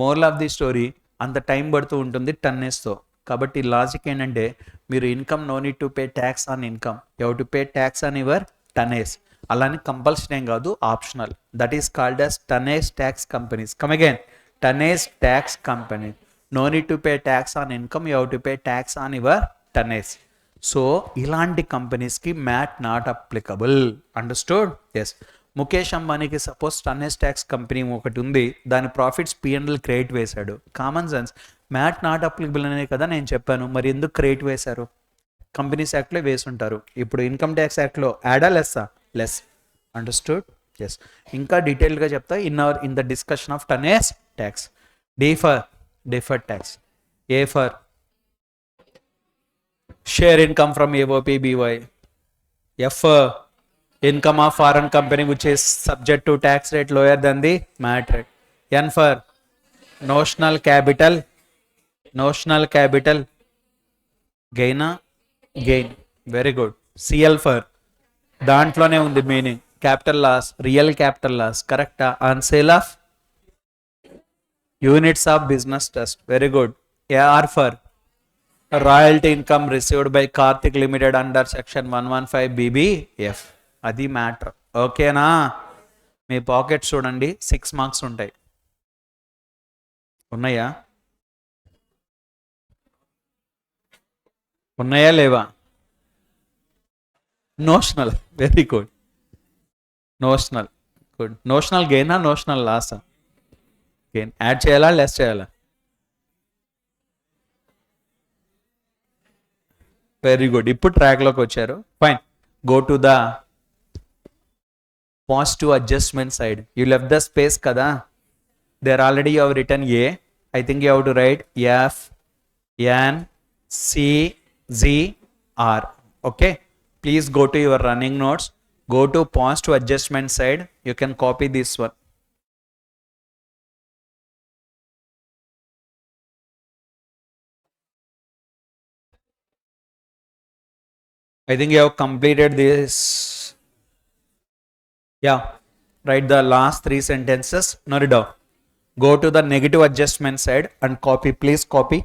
Moral of the story అంత టైం పడుతూ ఉంటుంది టన్నేస్తో. కాబట్టి లాజిక్ ఏంటంటే మీరు income no need to pay tax on income, you have to pay tax on your tonnes. అలానే కంపల్సరీ ఏం కాదు, optional. That is called as tonnage tax companies. Come again, tonnage tax company. No need to pay tax on income, you have to pay tax on your tonnage. So ఇలాంటి కంపెనీస్కి MAT not applicable. Understood? Yes. Mukesh అంబానీకి suppose tonnage tax company ఒకటి ఉంది, దాని profits P&L credit వేశాడు. Common sense, MAT not applicable అనే కదా నేను చెప్పాను. మరి ఎందుకు క్రెడిట్ వేశారు? కంపెనీస్ యాక్ట్లో వేసుంటారు. ఇప్పుడు ఇన్కమ్ ట్యాక్స్ యాక్ట్లో యాడా లెస్సా? లెస్. అండర్స్టూడ్? ఎస్. ఇంకా డీటెయిల్గా చెప్తా in the discussion of tonnage tax. D for deferred tax. A for share income from AOP BY. F income of foreign company which is subject to tax rate lower than the MAT rate. N for notional capital. Notional capital gain. Very good. CL for దాంట్లోనే ఉంది meaning, capital loss, real capital loss. కరెక్టా? On sale of units of business trust. Very good. AR for royalty income received by Karthik limited under section 115 BBF. అది matter. ఓకేనా? మీ pockets చూడండి, 6 marks ఉంటాయి. ఉన్నాయా? ఉన్నాయా లేవా? Notional. Very good. Notional. Good. Notional గెయినా నోషనల్ లాసా? గెయిన్. యాడ్ చేయాలా లెస్ చేయాలా? Very good. ఇప్పుడు ట్రాక్లోకి వచ్చారు. Fine. Go to the positive adjustment side. You left the space కదా. There already you have return A. I think you have to write F N C Z R. Okay. Please go to your running notes. Go to positive adjustment side. You can copy this one. I think you have completed this. Yeah. Write the last 3 sentences. Note it down. Go to the negative adjustment side and copy. Please copy.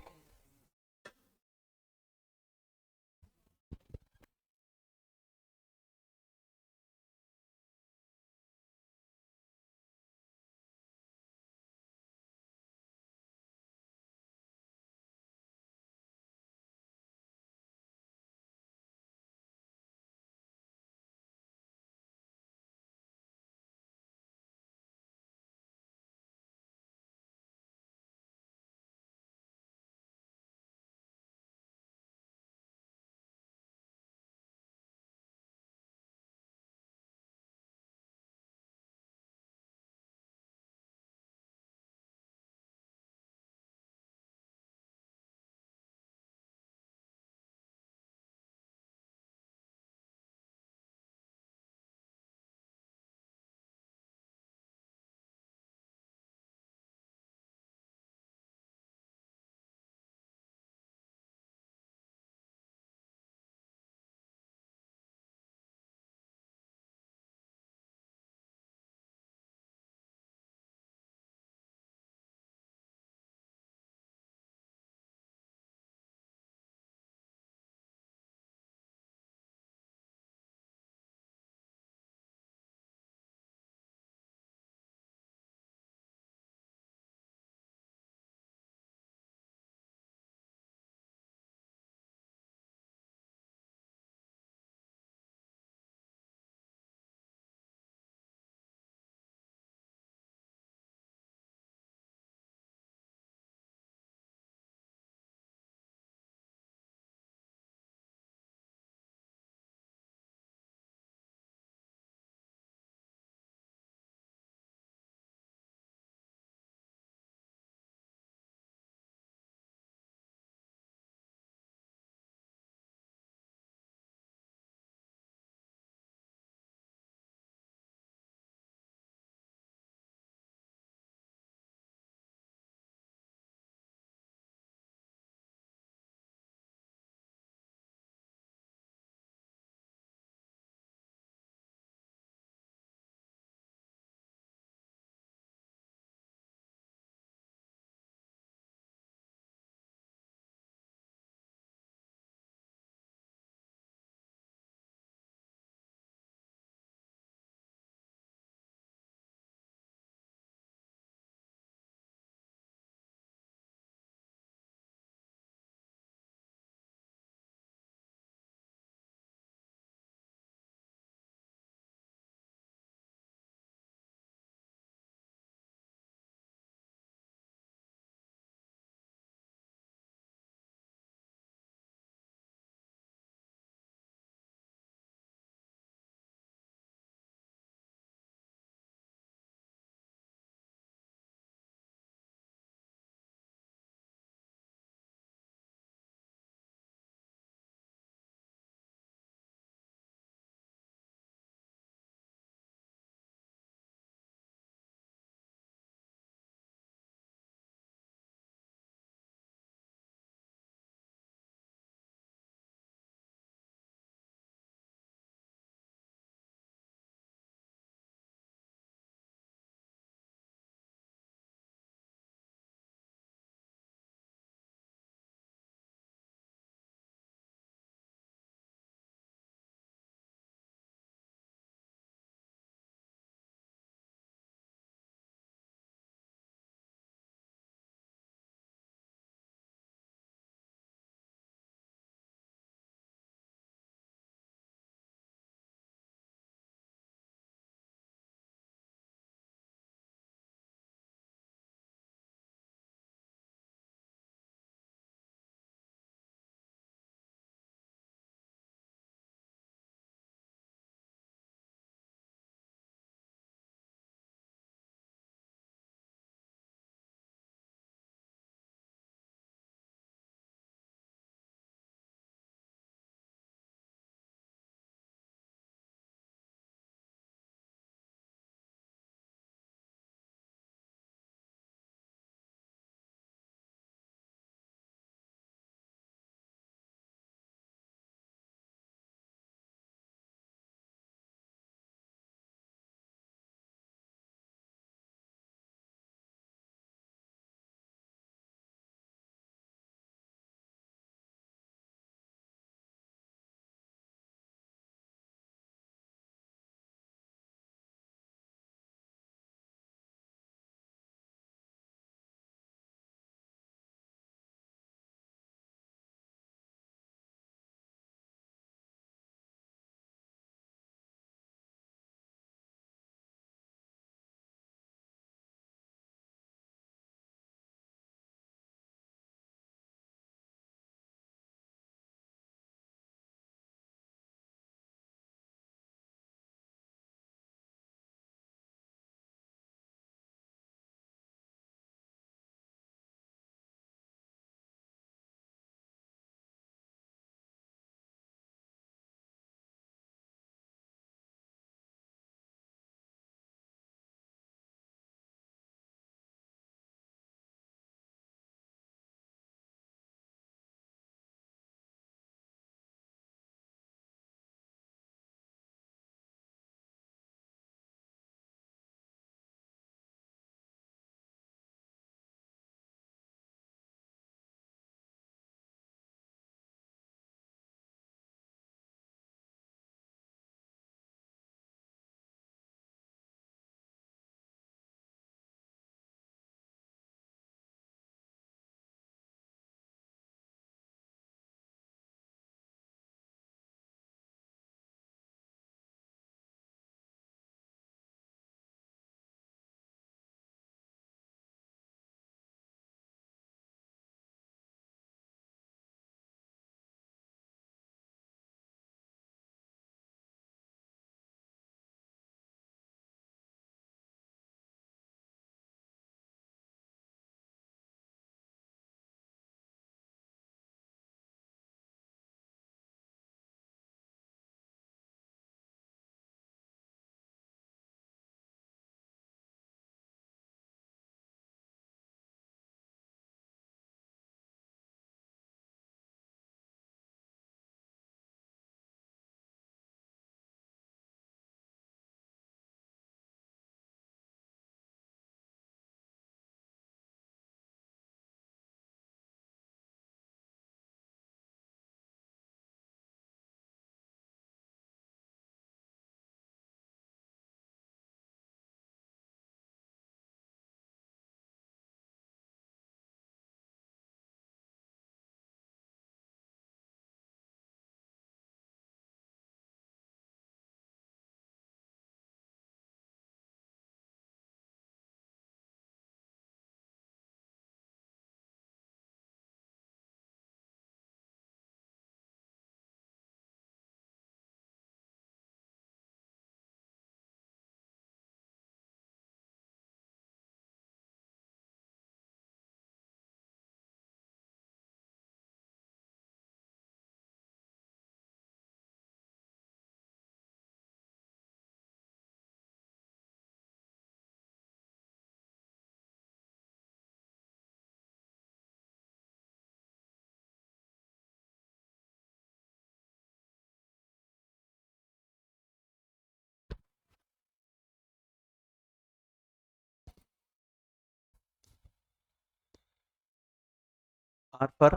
R for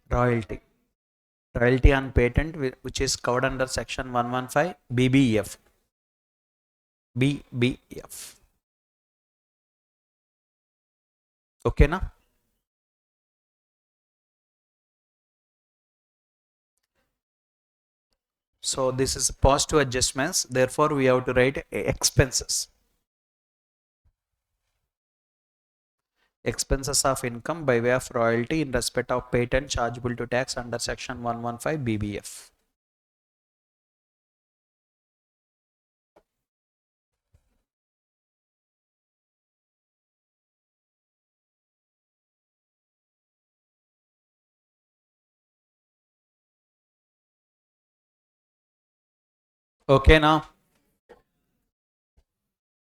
royalty. Royalty on patent which is covered under section 115 BBF. BBF. Okay na? So this is positive adjustments. Therefore, we have to write expenses. Expenses of income by way of royalty in respect of patent chargeable to tax under section 115 BBF. Okay now.